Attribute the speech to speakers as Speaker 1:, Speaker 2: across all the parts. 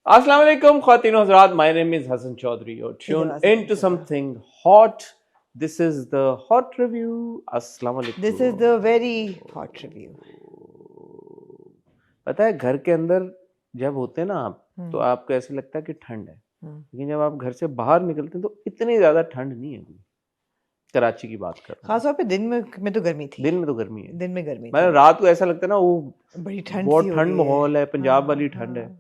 Speaker 1: Assalamu alaikum, Khawateen and Hazrat. My name is Hassan Chaudhary. You're tuned into something hot. This is the hot review. Assalamu alaikum.
Speaker 2: This is the very hot review.
Speaker 1: पता है घर के अंदर जब होते हैं ना आप तो आपको ऐसे लगता है कि ठंड है, लेकिन जब आप घर से बाहर निकलते हैं तो इतनी ज्यादा ठंड नहीं है। कराची की बात कर रहा हूं।
Speaker 2: खासतौर पे दिन में तो गर्मी थी।
Speaker 1: दिन में तो गर्मी है।
Speaker 2: दिन में गर्मी थी।
Speaker 1: मतलब रात को ऐसा लगता है ना वो
Speaker 2: बड़ी ठंड
Speaker 1: बहुत
Speaker 2: सी हो
Speaker 1: ठंड
Speaker 2: गई
Speaker 1: माहौल है, पंजाब वाली ठंड है।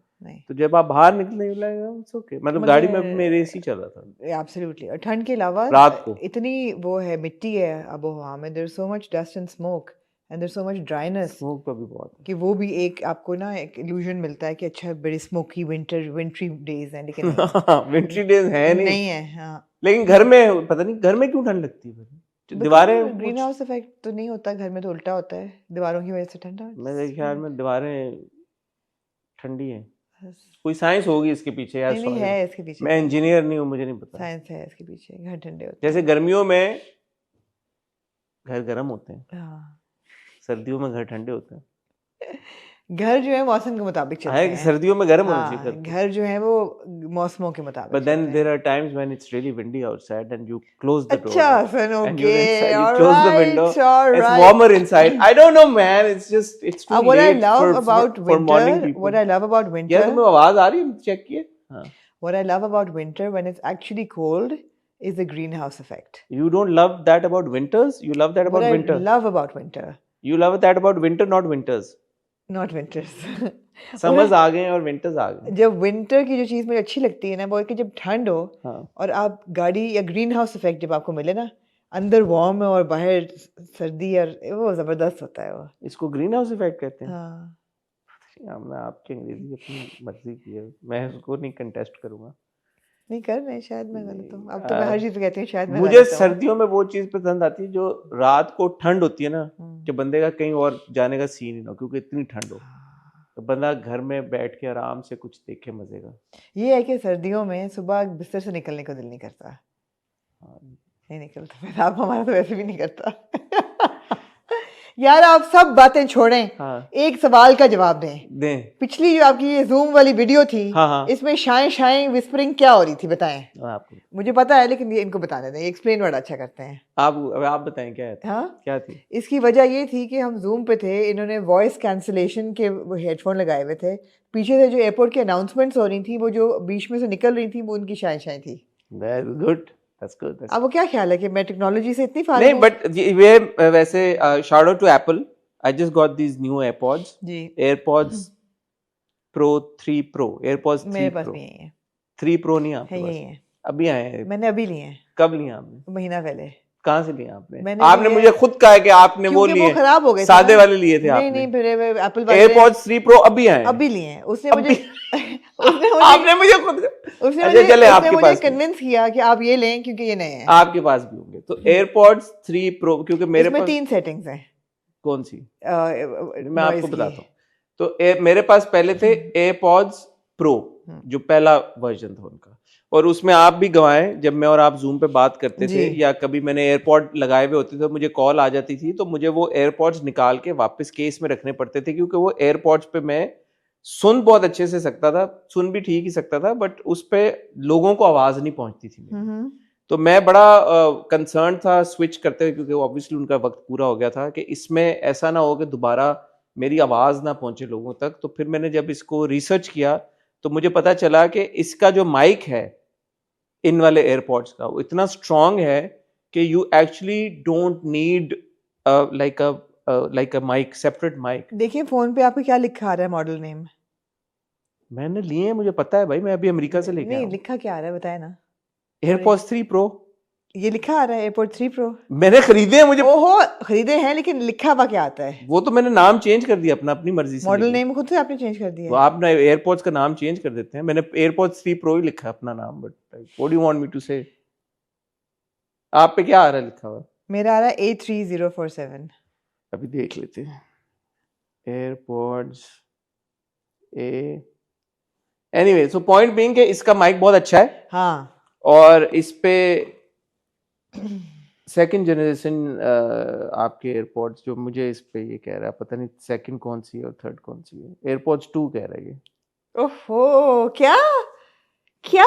Speaker 1: तो जब आप बाहर निकलने इट्स ओके। मतलब गाड़ी में भी मेरे एसी चल रहा था।
Speaker 2: एब्सोल्युटली। और ठंड के अलावा
Speaker 1: रात को
Speaker 2: इतनी वो है, मिट्टी है आबो हवा में, there is so much dust and smoke and there is so much dryness.
Speaker 1: Smoke का भी बहुत है
Speaker 2: कि वो भी एक आपको ना एक इल्यूजन मिलता है कि अच्छा बड़े स्मोकी विंटरी डेज हैं, लेकिन
Speaker 1: विंटरी डेज है
Speaker 2: नहीं है। हाँ,
Speaker 1: लेकिन घर में पता नहीं घर में क्यों ठंड लगती है। दीवारें
Speaker 2: ग्रीन हाउस इफेक्ट तो नहीं होता, घर में तो उल्टा होता है, दीवारों की वजह से ठंडा।
Speaker 1: मेरे ख्याल में दीवारें ठंडी है। कोई साइंस होगी इसके पीछे यार।
Speaker 2: नहीं है इसके पीछे।
Speaker 1: मैं इंजीनियर नहीं हूँ, मुझे नहीं पता।
Speaker 2: साइंस है इसके पीछे। घर ठंडे होते हैं।
Speaker 1: जैसे गर्मियों में घर गर्म होते हैं,
Speaker 2: हाँ,
Speaker 1: सर्दियों में घर ठंडे होते हैं।
Speaker 2: घर जो है मौसम के मुताबिक चलते हैं।
Speaker 1: सर्दियों में गर्म होना चाहिए।
Speaker 2: घर जो है वो मौसमों के मुताबिक।
Speaker 1: But then there are times when it's really windy outside and you close the door.
Speaker 2: अच्छा सन,
Speaker 1: And you're
Speaker 2: okay,
Speaker 1: inside, you
Speaker 2: all
Speaker 1: close the
Speaker 2: right,
Speaker 1: window.
Speaker 2: all
Speaker 1: It's
Speaker 2: right.
Speaker 1: warmer inside. I don't know, man. It's too
Speaker 2: what I
Speaker 1: late
Speaker 2: love
Speaker 1: for
Speaker 2: about
Speaker 1: morning
Speaker 2: winter,
Speaker 1: people.
Speaker 2: what I love about winter,
Speaker 1: यार तुम्हें आवाज आ रही है? Check किए? हाँ.
Speaker 2: what I love about winter when it's actually cold is the greenhouse effect.
Speaker 1: You don't love that about winters? You love that about winter?
Speaker 2: What I love about winter.
Speaker 1: You love that about winter, not winters.
Speaker 2: Not winters.
Speaker 1: Summers आ गए और winters आ गए।
Speaker 2: जब winter की जो चीज मुझे अच्छी लगती है ना वो है कि जब ठंड हो और आप गाड़ी या ग्रीन हाउस इफेक्ट जब आपको मिले ना, अंदर वार्म है और बाहर सर्दी, और वो जबरदस्त होता है। वो इसको
Speaker 1: ग्रीन हाउस इफेक्ट कहते हैं।
Speaker 2: हाँ,
Speaker 1: हमने आपकी अंग्रेजी अपनी मर्जी की है, मैं उसको नहीं कंटेस्ट करूंगा।
Speaker 2: नहीं कर रहे, शायद मैं गलत हूँ। अब तो मैं हर चीज कहती हूँ शायद मैं
Speaker 1: मुझे सर्दियों में वो चीज पसंद आती है जो रात को ठंड होती है ना, कि बंदे का कहीं और जाने का सीन ही ना, क्योंकि इतनी ठंड हो तो बंदा घर में बैठ के आराम से कुछ देखे मजे का।
Speaker 2: ये है कि सर्दियों में सुबह बिस्तर से निकलने को दिल नहीं करता। नहीं निकलता। आप हमारा तो वैसे भी नहीं करता। यार आप सब बातें छोड़ें। हाँ। एक सवाल का जवाब दें। पिछली जो आपकी ये जूम वाली वीडियो थी, हाँ। इसमें शाएं विस्परिंग क्या हो रही थी बताएं। आपको मुझे पता है लेकिन ये इनको बताने दें, एक्सप्लेन वर्ड अच्छा करते हैं।
Speaker 1: आप बताएं क्या है।
Speaker 2: हाँ,
Speaker 1: क्या थी
Speaker 2: इसकी वजह ये थी कि हम जूम पे थे, इन्होंने वॉइस कैंसिलेशन के हेडफोन लगाए हुए थे, पीछे से जो एयरपोर्ट की अनाउंसमेंट्स हो रही थी वो जो बीच में से निकल रही थी वो उनकी शाएं थी।
Speaker 1: गुड।
Speaker 2: अब वो क्या ख्याल है कि मैं टेक्नोलॉजी से इतनी फारिग
Speaker 1: नहीं, बट वे वैसे shout out to Apple. I just got these new AirPods जी। एयरपॉड्स प्रो 3 प्रो, एयरपॉड्स 3
Speaker 2: मेरे पास
Speaker 1: प्रो।
Speaker 2: भी है।
Speaker 1: 3 प्रो नहीं आपके
Speaker 2: है,
Speaker 1: पास?
Speaker 2: यही है।
Speaker 1: अभी आए हैं?
Speaker 2: मैंने अभी लिए हैं।
Speaker 1: कब लिए आपने?
Speaker 2: महीना पहले।
Speaker 1: कहाँ से लिए आपने? आपने मुझे खुद कहा है कि आपने वो लिए,
Speaker 2: वो खराब हो गए,
Speaker 1: सादे वाले लिए थे आपने।
Speaker 2: नहीं फिर एप्पल वाले
Speaker 1: एयरपॉड्स 3 प्रो अभी आए?
Speaker 2: अभी लिए हैं। उसने मुझे
Speaker 1: आपने मुझे खुद
Speaker 2: मुझे कन्विंस किया कि आप ये लें क्योंकि ये नए हैं।
Speaker 1: आपके पास भी होंगे तो एयरपॉड्स 3 प्रो, क्योंकि मेरे पास
Speaker 2: 3 सेटिंग्स हैं।
Speaker 1: कौन सी? मैं आपको बताता हूँ। तो मेरे पास पहले थे एयरपॉड्स प्रो, जो पहला वर्जन था उनका, और उसमें आप भी गवाएं, जब मैं और आप जूम पे बात करते थे या कभी मैंने एयरपॉड लगाए हुए होते थे, मुझे कॉल आ जाती थी तो मुझे वो एयरपॉड्स निकाल के वापस केस में रखने पड़ते थे, क्योंकि वो एयरपॉड्स पे मैं सुन बहुत अच्छे से सकता था, सुन भी ठीक ही सकता था, बट उस पे लोगों को आवाज नहीं पहुंचती थी। तो मैं बड़ा कंसर्न था स्विच करते हुए, क्योंकि ऑब्वियसली उनका वक्त पूरा हो गया था कि इसमें ऐसा ना हो कि दोबारा मेरी आवाज ना पहुंचे लोगों तक। तो फिर मैंने जब इसको रिसर्च किया तो मुझे पता चला कि इसका जो माइक है इन वाले एयरपॉड्स का, वो इतना स्ट्रांग है कि you actually don't need like a mic, separate mic.
Speaker 2: देखिए फोन पे आपको क्या लिखा आ रहा है मॉडल नेम?
Speaker 1: मैंने लिए हैं, मुझे पता है भाई, मैं अभी अमेरिका से लेके आया हूं।
Speaker 2: नहीं, लिखा क्या आ रहा है बताए ना।
Speaker 1: एयरपॉड्स 3 प्रो
Speaker 2: ये लिखा आ रहा है, एयरपॉड 3 प्रो।
Speaker 1: मैंने खरीदे हैं, मुझे
Speaker 2: ओहो खरीदे हैं, लेकिन लिखा हुआ क्या आता है?
Speaker 1: वो तो मैंने नाम चेंज कर दिया अपना, अपनी मर्जी से।
Speaker 2: मॉडल नेम खुद से आपने चेंज कर दिया?
Speaker 1: तो आप ना एयरपॉड्स का नाम चेंज कर देते हैं। मैंने एयरपॉड्स 3 प्रो ही लिखा है अपना नाम, but what do you want me to say? आप पे क्या आ रहा है लिखा हुआ?
Speaker 2: मेरा आ रहा है A3047।
Speaker 1: अभी देख लेते हैं। AirPods anyway, so point being कि इसका माइक बहुत अच्छा है।
Speaker 2: हाँ,
Speaker 1: और इस पे सेकंड जनरेशन आपके एयरपॉड्स, जो मुझे इस पे ये कह रहा है, पता नहीं सेकंड कौन सी है और थर्ड कौन सी है। एयरपॉड्स 2 कह रहा है ये।
Speaker 2: ओहो, क्या क्या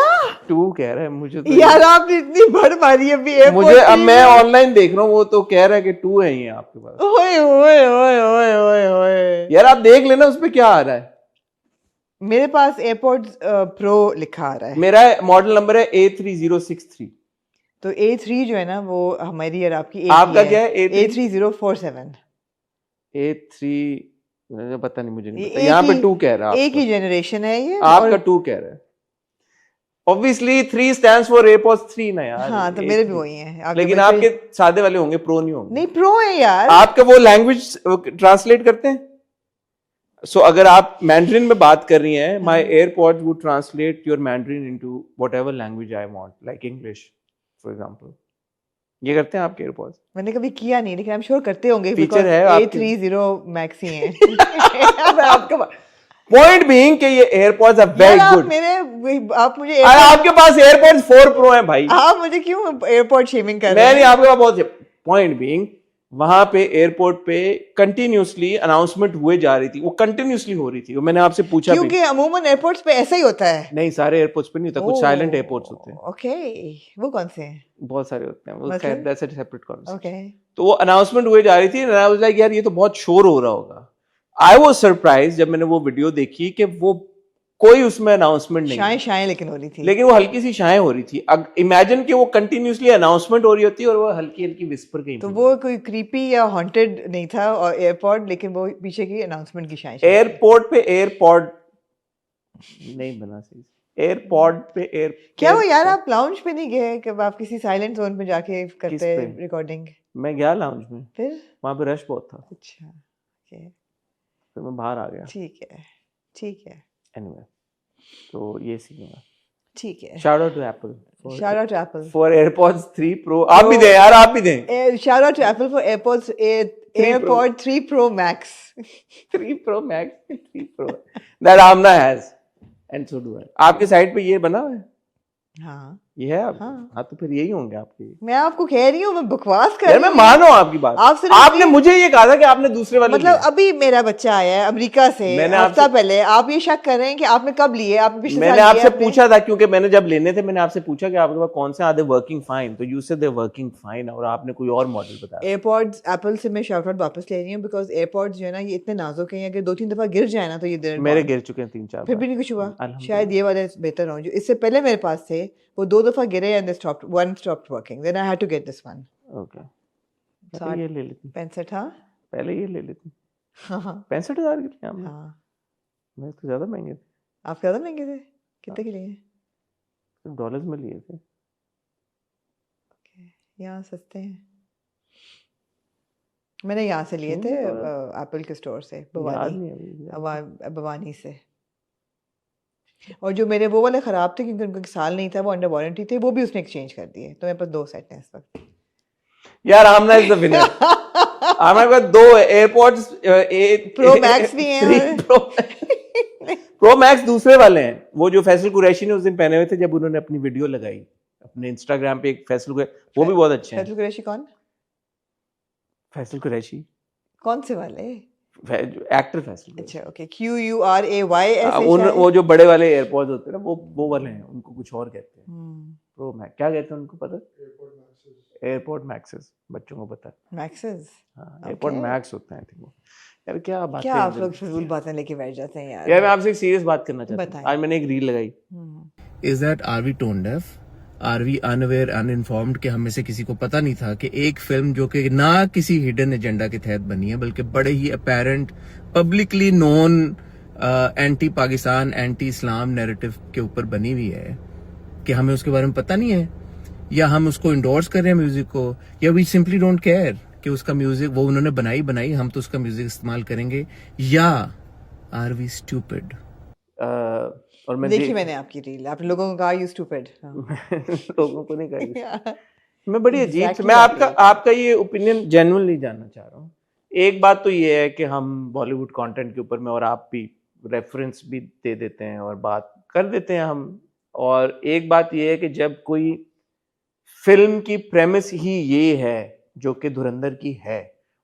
Speaker 1: 2 कह रहा है मुझे तो।
Speaker 2: यार आपने इतनी भड़ मारी अभी
Speaker 1: मुझे, अब मैं ऑनलाइन देख रहा हूँ, वो तो कह रहा है कि 2 है ये आपके पास।
Speaker 2: ओए ओए ओए ओए ओए ओए,
Speaker 1: यार आप देख लेना उस पे क्या आ रहा है।
Speaker 2: मेरे पास एयरपोर्ट्स प्रो लिखा आ रहा है।
Speaker 1: मेरा मॉडल नंबर है A3063।
Speaker 2: तो A3 जो है ना वो हमारी और आपकी
Speaker 1: आपका क्या है?
Speaker 2: A3047।
Speaker 1: A3 पता नहीं, मुझे नहीं पता। यहाँ पे 2 कह रहा है।
Speaker 2: एक ही जनरेशन है ये।
Speaker 1: आपका 2 कह रहा है। Obviously 3 stands for AirPods 3 ना यार।
Speaker 2: हाँ तो मेरे भी वही है।
Speaker 1: लेकिन आपके सादे वाले होंगे, प्रो नहीं होंगे।
Speaker 2: नहीं प्रो है यार।
Speaker 1: आपका वो लैंग्वेज ट्रांसलेट करते हैं। सो अगर आप मैंड्रिन में बात कर रही हैं, my AirPods would translate your mandarin into whatever language I want, like English for example. ये करते हैं आपके एयरपॉड्स?
Speaker 2: मैंने कभी किया नहीं, लेकिन हम श्योर करते होंगे।
Speaker 1: फीचर है
Speaker 2: A30 मैक्स ही है।
Speaker 1: आपका पॉइंट बीइंग कि ये एयरपॉड्स आर वेरी गुड।
Speaker 2: आप मुझे
Speaker 1: आपके पास एयरपॉड्स 4 प्रो हैं भाई।
Speaker 2: आप मुझे क्यों एयरपोर्ट शेमिंग कर रहे हैं?
Speaker 1: मैं नहीं, आपके पास बहुत। पॉइंट बीइंग, वहां पे एयरपोर्ट पे कंटिन्यूसली अनाउंसमेंट हुए जा रही थी, वो कंटिन्यूसली हो रही थी। मैंने आपसे पूछा
Speaker 2: क्योंकि अमूमन एयरपोर्ट्स पे ऐसा ही होता है।
Speaker 1: नहीं, सारे एयरपोर्ट्स पे नहीं होता, कुछ साइलेंट एयरपोर्ट्स होते हैं।
Speaker 2: ओके, वो कौन से हैं?
Speaker 1: बहुत सारे होते हैं, वो खैर that's a separate concept.
Speaker 2: Okay,
Speaker 1: तो वो अनाउंसमेंट हुए जा रही थी, एंड आई वाज लाइक यार ये तो बहुत शोर हो रहा होगा। आई वाज सरप्राइज जब मैंने वो वीडियो देखी कि वो कोई उसमें अनाउंसमेंट नहीं,
Speaker 2: शायें लेकिन हो रही थी,
Speaker 1: लेकिन वो हल्की सी शायें हो रही थी। इमेजिन कि वो कंटिन्यूसली अनाउंसमेंट हो रही होती है और वो हल्की हल्की विस्पर गई।
Speaker 2: तो वो कोई क्रीपी या हॉन्टेड नहीं था और एयरपोर्ट, लेकिन वो पीछे की अनाउंसमेंट की शायें।
Speaker 1: एयरपोर्ट पे एयरपॉड नहीं बना सही, एयरपॉड पे एयर।
Speaker 2: क्या वो यार आप लाउंज पे नहीं गए कि आप किसी साइलेंट जोन पे जाके करते रिकॉर्डिंग?
Speaker 1: मैं गया लाउंज में,
Speaker 2: फिर
Speaker 1: वहां पे रश बहुत था।
Speaker 2: अच्छा,
Speaker 1: फिर मैं बाहर आ गया।
Speaker 2: ठीक है, ठीक है।
Speaker 1: एनीवे, तो ये सीन है।
Speaker 2: ठीक है।
Speaker 1: Shout out to Apple,
Speaker 2: shout out to Apple
Speaker 1: for AirPods 3 Pro. आप भी दें यार, आप भी दें।
Speaker 2: Shout out to Apple for AirPods AirPod 3 Pro Max।
Speaker 1: 3 Pro Max, 3 Pro that Amna has, and so do I। आपके साइड पे ये बना है?
Speaker 2: हाँ
Speaker 1: ये है आप? हाँ तो फिर यही होंगे आपके।
Speaker 2: मैं आपको कह रही हूँ, मैं बकवास कर
Speaker 1: रही हूँ। मैं मानो आपकी बात। आपने मुझे ये कहा था कि आपने दूसरे वाले
Speaker 2: मतलब अभी मेरा बच्चा आया है अमेरिका से हफ्ता पहले, आप ये शक कर रहे हैं कि आपने कब लिए? आपने पिछले
Speaker 1: मैंने आपसे पूछा था, क्योंकि मैंने जब लेने थे मैंने आपसे पूछा कि आपके पास कौन से आधे वर्किंग फाइन, तो यू से दे वर्किंग फाइन, और आपने कोई और मॉडल बताया।
Speaker 2: एयरपॉड्स एप्पल से मैं शाउट आउट वापस ले रही हूँ, बिकॉज एयरपॉड्स जो है ना ये इतने नाजुक हैं कि 2-3 दफा गिर जाए ना तो ये
Speaker 1: मेरे गिर चुके हैं 3-4,
Speaker 2: फिर भी नहीं कुछ हुआ। शायद ये वाले बेहतर हो। जो इससे पहले मेरे पास थे वो 2 दफा गिरे and one stopped working, then I had to get this one।
Speaker 1: Okay, ये ले लेती।
Speaker 2: 65 हाँ,
Speaker 1: पहले ये ले लेती।
Speaker 2: हाँ
Speaker 1: 65,000 के लिए आपने?
Speaker 2: हाँ,
Speaker 1: मैं तो ज्यादा महंगे थे।
Speaker 2: आप ज्यादा महंगे थे? कितने के लिए?
Speaker 1: डॉलर्स में लिए थे।
Speaker 2: यहाँ सस्ते हैं। मैंने यहाँ से लिए थे एप्पल के स्टोर से, भवानी से। और जो मेरे वो वाले खराब थे क्योंकि उनका साल नहीं था, वो अंडर वारंटी थे, वो भी उसने एक्सचेंज कर दिए। तो मेरे पास 2 सेट हैं इस वक्त।
Speaker 1: यार आमना इज द विनर। आमना के पास 2 एयरपॉड्स
Speaker 2: प्रो मैक्स भी हैं।
Speaker 1: प्रो मैक्स दूसरे वाले हैं, वो जो फैसल कुरैशी ने उस दिन पहने हुए थे जब उन्होंने अपनी वीडियो लगाई अपने इंस्टाग्राम पे। एक फैसल वो भी बहुत अच्छे हैं।
Speaker 2: फैसल कुरैशी कौन?
Speaker 1: फैसल कुरैशी
Speaker 2: कौन से वाले?
Speaker 1: एक्टर फैसल।
Speaker 2: अच्छा ओके, QURAY ऐसे।
Speaker 1: वो जो बड़े वाले एयरपॉड्स होते हैं ना, वो वाले हैं, उनको कुछ और कहते हैं। प्रो मैक्स क्या कहते हैं उनको पता? एयरपोर्ट मैक्सेस, बच्चों को पता है।
Speaker 2: मैक्सेस,
Speaker 1: हाँ एयरपोर्ट मैक्स होता है वो। यार क्या बात है,
Speaker 2: क्या आप लोग फिजूल बातें लेके बैठ जाते हैं यार।
Speaker 1: यार मैं आपसे एक सीरियस बात करना चाहता हूँ। आज मैंने एक रील लगाई। Is that are we tone deaf, are we unaware uninformed, कि हम में से किसी को पता नहीं था कि एक फिल्म जो कि ना किसी हिडन एजेंडा के तहत बनी है, बल्कि बड़े ही apparent publicly known anti Pakistan anti Islam narrative के ऊपर बनी हुई है, कि हमें उसके बारे में पता नहीं है, या हम उसको इंडोर्स कर रहे हैं म्यूजिक को, या वी सिंपली डोंट केयर कि उसका म्यूजिक वो उन्होंने बनाई हम तो उसका म्यूजिक इस्तेमाल करेंगे, या आर वी स्टूपिड? और मैं
Speaker 2: देखी मैंने आपकी रील, आप लोगों को कहा यू स्टूपिड।
Speaker 1: लोगों को नहीं कहा। मैं बड़ी अजीब मैं आपका ये ओपिनियन जेन्युइनली जानना चाह रहा हूँ। एक बात तो ये है कि हम बॉलीवुड कंटेंट के ऊपर में और आप भी रेफरेंस भी दे देते हैं और बात कर देते हैं हम, और एक बात ये है कि जब कोई फिल्म की प्रेमिस ही ये है जो कि धुरंधर की है,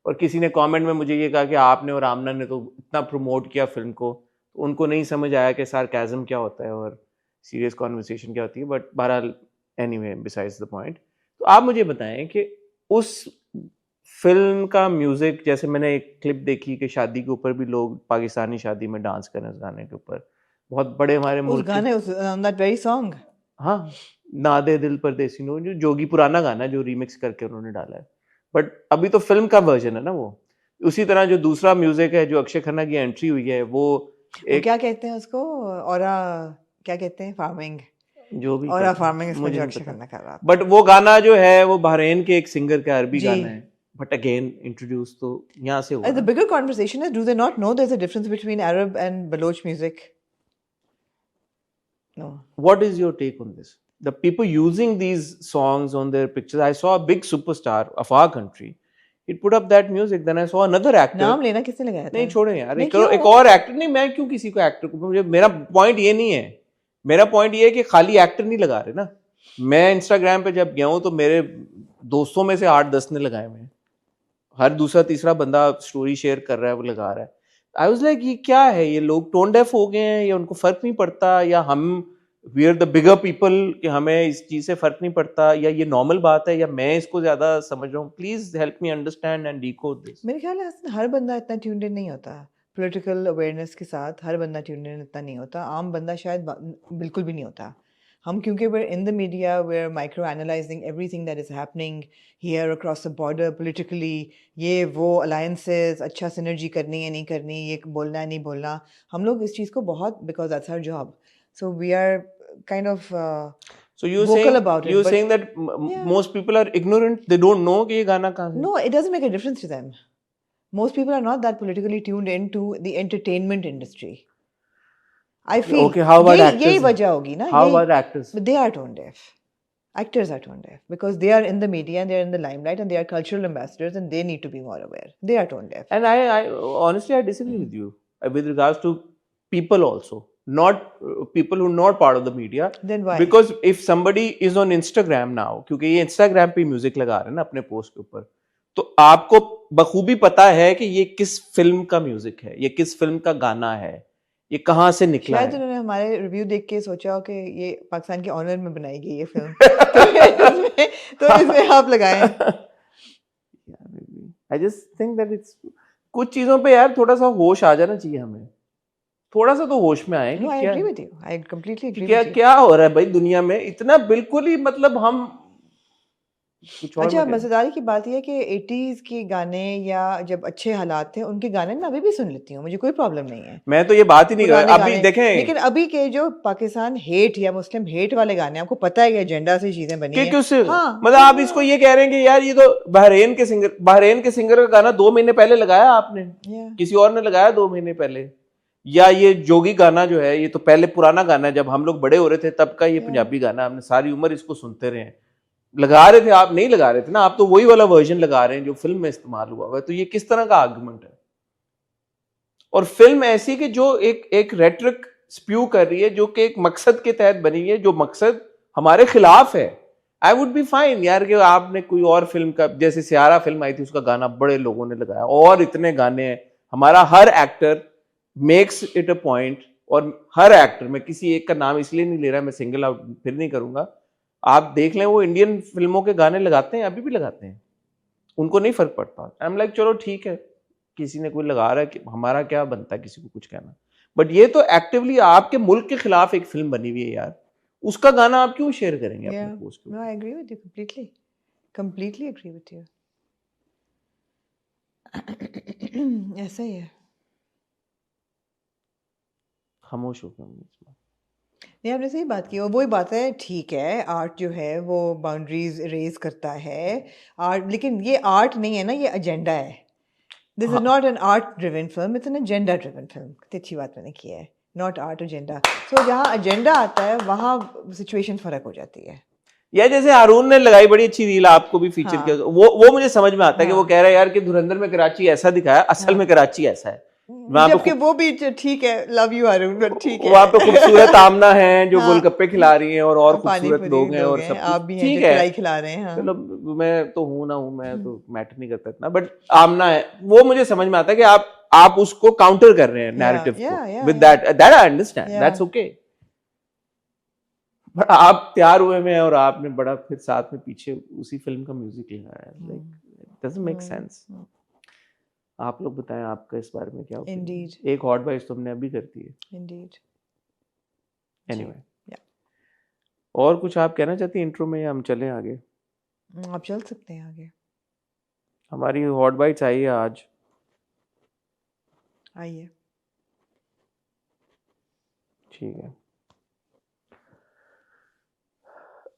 Speaker 1: और किसी ने कमेंट में मुझे ये कहा कि आपने और आमना ने तो इतना प्रमोट किया फिल्म को, तो उनको नहीं समझ आया कि सार्केज्म क्या होता है और सीरियस कॉन्वर्सेशन क्या होती है, बट बहरहाल एनीवे बिसाइड्स द पॉइंट। तो आप मुझे बताएं कि उस फिल्म का म्यूजिक, जैसे मैंने एक क्लिप देखी कि शादी के ऊपर भी लोग पाकिस्तानी शादी में डांस कर रहे हैं उस गाने के ऊपर, बहुत बड़े हमारे मुल्क
Speaker 2: गाने दैट वेरी सॉन्ग,
Speaker 1: हाँ, ना दे दिल परदेसी नो, जो जोगी पुराना गाना जो रीमिक्स करके उन्होंने डाला है, बट अभी तो फिल्म का वर्जन है ना वो। उसी तरह जो दूसरा म्यूजिक है जो अक्षय खन्ना की एंट्री हुई है वो
Speaker 2: क्या कहते हैं उसको, औरा क्या कहते हैं, फार्मिंग,
Speaker 1: जो भी
Speaker 2: औरा फार्मिंग इसमें जो अक्षय खन्ना कर रहा है,
Speaker 1: बट वो गाना जो है वो बहरीन के एक सिंगर का अरबी गाना है, but again introduced तो यहाँ से हुआ।
Speaker 2: The bigger conversation is, do they not know there's a difference between Arab and Baloch music? No.
Speaker 1: What is your take on this? The people using these songs on their pictures, I saw a big superstar of our country, he put up that music, then I saw another actor।
Speaker 2: नाम लेना किसने लगाया था?
Speaker 1: नहीं छोड़े यार, एक और एक्टर, नहीं मैं क्यों किसी को एक्टर को, मुझे मेरा पॉइंट ये नहीं है, मेरा पॉइंट ये है कि खाली एक्टर नहीं लगा रहे ना। मैं इंस्टाग्राम पे जब गया हूँ तो मेरे दोस्तों में से 8-10 ने लगाए हुए हैं, हर दूसरा तीसरा बंदा स्टोरी शेयर कर रहा है, वो लगा रहा है। आई वाज लाइक ये क्या है, ये लोग टोन डेफ हो गए हैं या उनको फर्क नहीं पड़ता, या हम we are the bigger people कि हमें इस चीज से फर्क नहीं पड़ता, या ये नॉर्मल बात है, या मैं इसको ज्यादा समझ रहा हूँ। Please help me understand and decode this.
Speaker 2: मेरे ख्याल है हर बंदा इतना ट्यून्ड इन नहीं होता पॉलिटिकल अवेयरनेस के साथ, हर बंदा ट्यून्ड इन इतना नहीं होता, आम बंदा शायद बिल्कुल भी नहीं होता। हम क्योंकि we're in the media, we're micro analyzing everything that is happening here across the border politically, ये वो alliances, अच्छा synergy करनी है नहीं करनी, ये बोलना है नहीं बोलना, हम लोग इस चीज़ को बहुत, because that's our job, so we are kind of
Speaker 1: so you're
Speaker 2: vocal
Speaker 1: saying,
Speaker 2: about it,
Speaker 1: you're saying that most people are ignorant, they don't know कि ये गाना कहाँ है?
Speaker 2: No, it doesn't make a difference to them. Most people are not that politically tuned into the entertainment industry. I feel
Speaker 1: okay, how about actors?
Speaker 2: यही वजह होगी ना।
Speaker 1: How about actors?
Speaker 2: But they are tone deaf. Actors are tone deaf because they are in the media and they are in the limelight and they are cultural ambassadors and they need to be more aware. They are tone deaf.
Speaker 1: And I honestly I disagree with you with regards to people also, not people who are not part of the media.
Speaker 2: Then why?
Speaker 1: Because if somebody is on Instagram now, क्योंकि ये Instagram पे music लगा रहे हैं ना अपने post के ऊपर, तो आपको बखूबी पता है कि ये किस फिल्म का म्यूजिक है, ये किस फिल्म का गाना है, ये कहाँ से निकला है।
Speaker 2: शायद उन्होंने हमारे रिव्यू देख के सोचा हो कि ये पाकिस्तान के ऑनर में बनाई गई ये फिल्म तो इसमें आप लगाएं।
Speaker 1: I just think that it's कुछ चीजों पे यार थोड़ा सा होश आ जाना चाहिए हमें, थोड़ा सा तो होश में आए।
Speaker 2: I agree with you. I completely agree
Speaker 1: क्या
Speaker 2: with you.
Speaker 1: क्या हो रहा है भाई दुनिया में, इतना बिल्कुल ही मतलब हम
Speaker 2: अच्छा, मजेदारी की बात यह है कि 80s के गाने या जब अच्छे हालात थे उनके गाने मैं अभी भी सुन लेती हूँ, मुझे कोई प्रॉब्लम नहीं है।
Speaker 1: मैं तो ये बात ही नहीं कर रहा अभी देखें,
Speaker 2: लेकिन अभी के जो पाकिस्तान हेट या मुस्लिम हेट वाले गाने, आपको पता है कि एजेंडा से चीजें बनी हैं।
Speaker 1: हाँ, मतलब आप इसको ये कह रहे हैं कि यार ये तो बहरीन के सिंगर का गाना 2 महीने पहले लगाया आपने, किसी और ने लगाया 2 महीने पहले, या ये जोगी गाना जो है ये तो पहले पुराना गाना है, जब हम लोग बड़े हो रहे थे तब का ये पंजाबी गाना, हमने सारी उम्र इसको सुनते रहे हैं। लगा रहे थे आप, नहीं लगा रहे थे ना आप, तो वही वाला वर्जन लगा रहे हैं जो फिल्म में इस्तेमाल हुआ है। तो ये किस तरह का आर्गुमेंट है? और फिल्म ऐसी कि जो एक रेटरिक स्प्यू कर रही है, जो कि एक मकसद के तहत बनी है, जो मकसद हमारे खिलाफ है। आई वुड बी फाइन यार कि आपने कोई और फिल्म का, जैसे सियारा फिल्म आई थी उसका गाना बड़े लोगों ने लगाया, और इतने गाने हैं, हमारा हर actor makes it a point, और हर एक्टर, मैं किसी एक का नाम इसलिए नहीं ले रहा, मैं सिंगल आउट फिर नहीं करूंगा, आप देख लें वो इंडियन फिल्मों के गाने लगाते हैं, अभी भी लगाते हैं, उनको नहीं फर्क पड़ता। आई एम लाइक चलो ठीक है, किसी ने कोई लगा रहा है कि हमारा क्या बनता है किसी को कुछ कहना, बट ये तो एक्टिवली आपके मुल्क के खिलाफ एक फिल्म बनी हुई है यार, उसका गाना आप क्यों शेयर करेंगे अपने पोस्ट पे?
Speaker 2: I agree with you completely agree with you. ऐसा ही है,
Speaker 1: खामोश हो गया।
Speaker 2: नहीं, आपने सही बात की, और वही बात है, ठीक है आर्ट जो है वो बाउंड्रीज रेज करता है आर्ट, लेकिन ये आर्ट नहीं है ना, ये एजेंडा है। This is not an art driven film, it's an agenda driven film. कितनी अच्छी बात मैंने की है, नॉट आर्ट एजेंडा। सो जहाँ एजेंडा आता है वहाँ सिचुएशन फर्क हो जाती है।
Speaker 1: या जैसे हारून ने लगाई बड़ी अच्छी रील, आपको भी फीचर किया, वो मुझे समझ में आता है कि वो कह रहा है यार कि धुरंधर में कराची ऐसा दिखाया, असल में कराची ऐसा है,
Speaker 2: जबकि वो भी ठीक है, लव यू हारून, बट ठीक है,
Speaker 1: वहाँ पे खूबसूरत आमना है जो गोलगप्पे खिला रही हैं, और खूबसूरत लोग हैं, और सब
Speaker 2: आप भी
Speaker 1: ठीक है,
Speaker 2: खिला रहे हैं।
Speaker 1: चलो मैं तो हूँ ना हूँ, मैं तो मैटर नहीं करता इतना, बट आमना है, वो मुझे समझ में आता है कि आप आप उसको काउंटर कर रहे हैं नैरेटिव को with that I understand, that's okay. But आप तैयार हुए में और आपने बड़ा फिर साथ में पीछे उसी फिल्म का म्यूजिक लगाया, लाइक डजंट मेक सेंस। आप लोग बताएं आपका इस बारे में क्या ओपिनियन है? एक हॉट बाइट्स तो हमने अभी कर दी है।
Speaker 2: इंडीड।
Speaker 1: एनीवे, और कुछ आप कहना चाहती हैं इंट्रो में, या हम चलें आगे?
Speaker 2: आप चल सकते हैं आगे।
Speaker 1: हमारी हॉट बाइट्स आई है आज,
Speaker 2: आइए।
Speaker 1: ठीक है।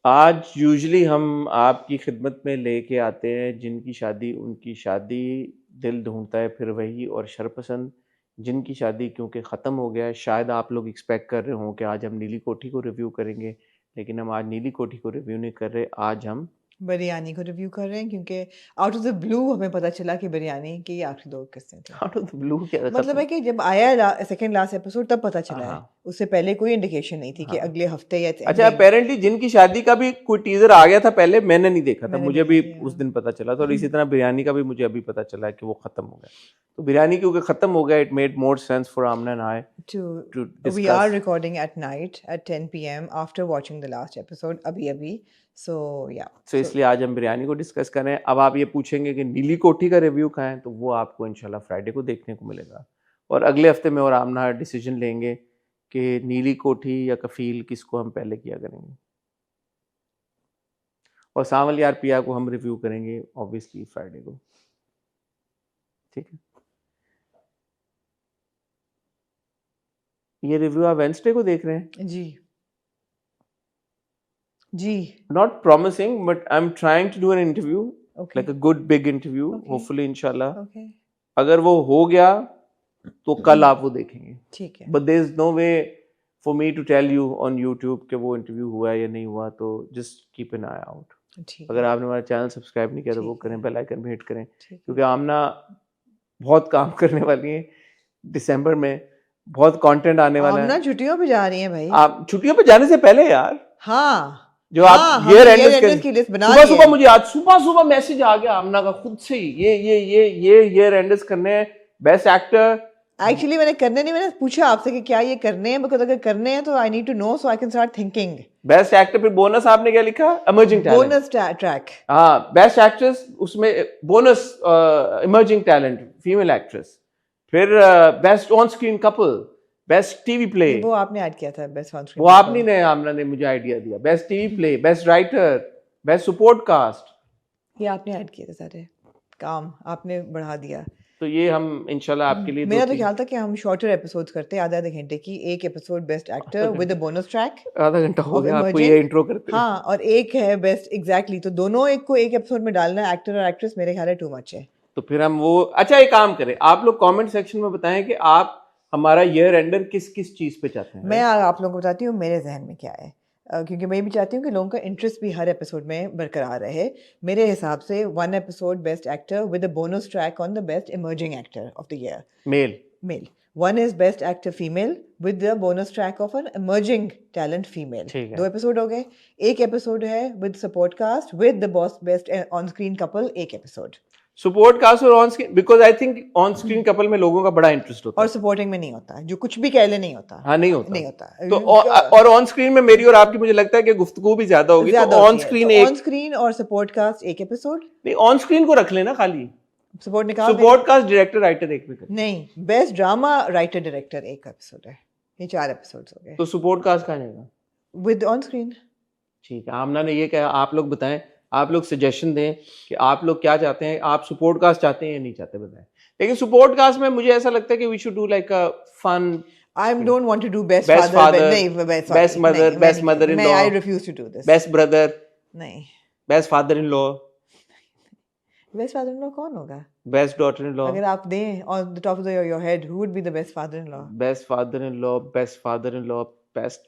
Speaker 1: आज यूजुअली हम आपकी खिदमत में लेके आते हैं जिनकी शादी उनकी शादी, दिल ढूंढता है फिर वही और शरपसंद, जिनकी शादी क्योंकि ख़त्म हो गया है। शायद आप लोग एक्सपेक्ट कर रहे हो कि आज हम नीली कोठी को रिव्यू करेंगे, लेकिन हम आज नीली कोठी को रिव्यू नहीं कर रहे, आज हम
Speaker 2: बिरयानी को रिव्यू कर रहे हैं, क्योंकि आउट ऑफ द ब्लू हमें पता चला कि बिरयानी के आखिरी 2 किस्से थे।
Speaker 1: आउट ऑफ द ब्लू क्या
Speaker 2: मतलब है कि जब आया सेकंड लास्ट एपिसोड तब पता चला है, उससे पहले कोई इंडिकेशन नहीं थी कि अगले हफ्ते या
Speaker 1: अच्छा, अपेरेंटली जिनकी शादी का भी कोई टीजर आ गया था पहले, मैंने नहीं देखा था, मुझे भी उस दिन पता चला था। और इसी तरह बिरयानी का भी मुझे अभी पता चला है कि वो खत्म हो गया। तो बिरयानी क्योंकि खत्म हो गया, it made more sense for Amna and I
Speaker 2: too we are recording at night at 10 PM after watching the last episode अभी सो
Speaker 1: इसलिए आज हम बिरयानी को डिस्कस करें। अब आप ये पूछेंगे कि नीली कोठी का रिव्यू कहाँ है, तो वो आपको इंशाल्लाह फ्राइडे को देखने को मिलेगा। और अगले हफ्ते में और आमना डिसीजन लेंगे कि नीली कोठी या कफील किसको हम पहले किया करेंगे। और सांवल यार पिया को हम रिव्यू करेंगे ऑब्वियसली फ्राइडे को, ठीक है। ये रिव्यू आप वेडनेसडे को देख रहे हैं?
Speaker 2: जी
Speaker 1: not promising but I'm trying to do an interview, like a good big interview, hopefully inshallah. अगर वो हो गया तो कल आप वो देखेंगे, ठीक है। but there is no way for me to tell you on YouTube कि वो इंटरव्यू हुआ है या नहीं हुआ, तो just keep an eye out। अगर आपने हमारा चैनल सब्सक्राइब नहीं किया तो वो करें, बेल आइकन भी हिट करें, क्योंकि आमना बहुत काम करने वाली है। दिसंबर में बहुत कंटेंट आने वाला है।
Speaker 2: आमना छुट्टियों पे जा रही है भाई।
Speaker 1: आप छुट्टियों पे जाने से पहले यार,
Speaker 2: हाँ
Speaker 1: जो आप ये रेंडर्स की लिस्ट बना ली। सुबह मुझे आज सुबह मैसेज आ गया आमना का खुद से ही, ये रेंडर्स करने हैं, बेस्ट एक्टर।
Speaker 2: एक्चुअली मैंने करने नहीं, मैंने पूछा आपसे कि क्या ये करने हैं, बिकॉज़ अगर करने हैं तो I need to know so I can start thinking.
Speaker 1: Best actor, फिर बोनस आपने क्या लिखा? Emerging talent,
Speaker 2: bonus track.
Speaker 1: हाँ, बेस्ट एक्ट्रेस, उसमें bonus emerging talent female actress, फिर best on screen couple, best TV play,
Speaker 2: वो आपने ऐड किया था। बेस्ट ऑन स्क्रीन
Speaker 1: वो आपने ने आमना ने मुझे आइडिया दिया। Best TV play, best writer, best support cast,
Speaker 2: ये आपने ऐड किए थे सारे काम, आपने बढ़ा दिया।
Speaker 1: तो ये हम इंशाल्लाह आपके लिए,
Speaker 2: मेरा तो ख्याल था कि हम शॉर्टर एपिसोड्स करते हैं, आधा घंटे की, एक episode best actor with a bonus track.
Speaker 1: आधा घंटा हो गया आपको ये इंट्रो करते।
Speaker 2: हाँ, और एक है बेस्ट एग्जैक्टली, तो दोनों एक को एक एपिसोड में डालना है, एक्टर और एक्ट्रेस, मेरे ख्याल है टू मच है।
Speaker 1: तो फिर हम वो, अच्छा एक काम करें, आप लोग कमेंट सेक्शन में बताएं कि आप हमारा ईयर एंडर किस किस चीज पे चाहते हैं।
Speaker 2: मैं आप लोगों को बताती हूँ मेरे जहन में क्या है, क्योंकि मैं भी चाहती हूँ कि लोगों का इंटरेस्ट भी हर एपिसोड में बरकरार रहे। मेरे हिसाब से 1 episode best actor with a bonus track on the best emerging actor of the year. Male 1 is best actor female with the bonus track of an emerging talent female। 2 episode हो गए। एक episode है with support cast with the best on screen couple, एक episode
Speaker 1: support cast और on screen, because I think on screen couple में लोगों का बड़ा इंटरेस्ट होता है,
Speaker 2: और सपोर्टिंग में नहीं होता, जो कुछ भी कह ले नहीं होता।
Speaker 1: हाँ, नहीं होता। तो और ऑन स्क्रीन में मेरी और आपकी मुझे लगता है कि गुफ्तगू भी ज्यादा होगी, तो ऑन स्क्रीन
Speaker 2: और सपोर्ट कास्ट एक एपिसोड
Speaker 1: नहीं, ऑन स्क्रीन को रख लेना खाली,
Speaker 2: सपोर्ट निकाल,
Speaker 1: सपोर्ट कास्ट डायरेक्टर राइटर एक में
Speaker 2: नहीं, बेस्ट ड्रामा राइटर डायरेक्टर एक एपिसोड है, ये 4 एपिसोड्स हो गए।
Speaker 1: तो सपोर्ट कास्ट कहाँ जाएगा?
Speaker 2: With on screen.
Speaker 1: ठीक है, आमना ने ये कहा, आप लोग बताएं, आप लोग सजेशन दें कि आप लोग क्या चाहते हैं, आप सपोर्ट कास्ट चाहते हैं या नहीं चाहते, बताएं। लेकिन सपोर्ट कास्ट में मुझे ऐसा लगता है कि we should do like a fun,
Speaker 2: I don't want to do best father,
Speaker 1: best mother in law,
Speaker 2: I refuse to do this,
Speaker 1: best brother,
Speaker 2: नहीं,
Speaker 1: best father in law,
Speaker 2: best father in law कौन होगा?
Speaker 1: best daughter in law,
Speaker 2: अगर आप दें on the top of your head, who would be the best father in law?
Speaker 1: best father in law, best father in law, best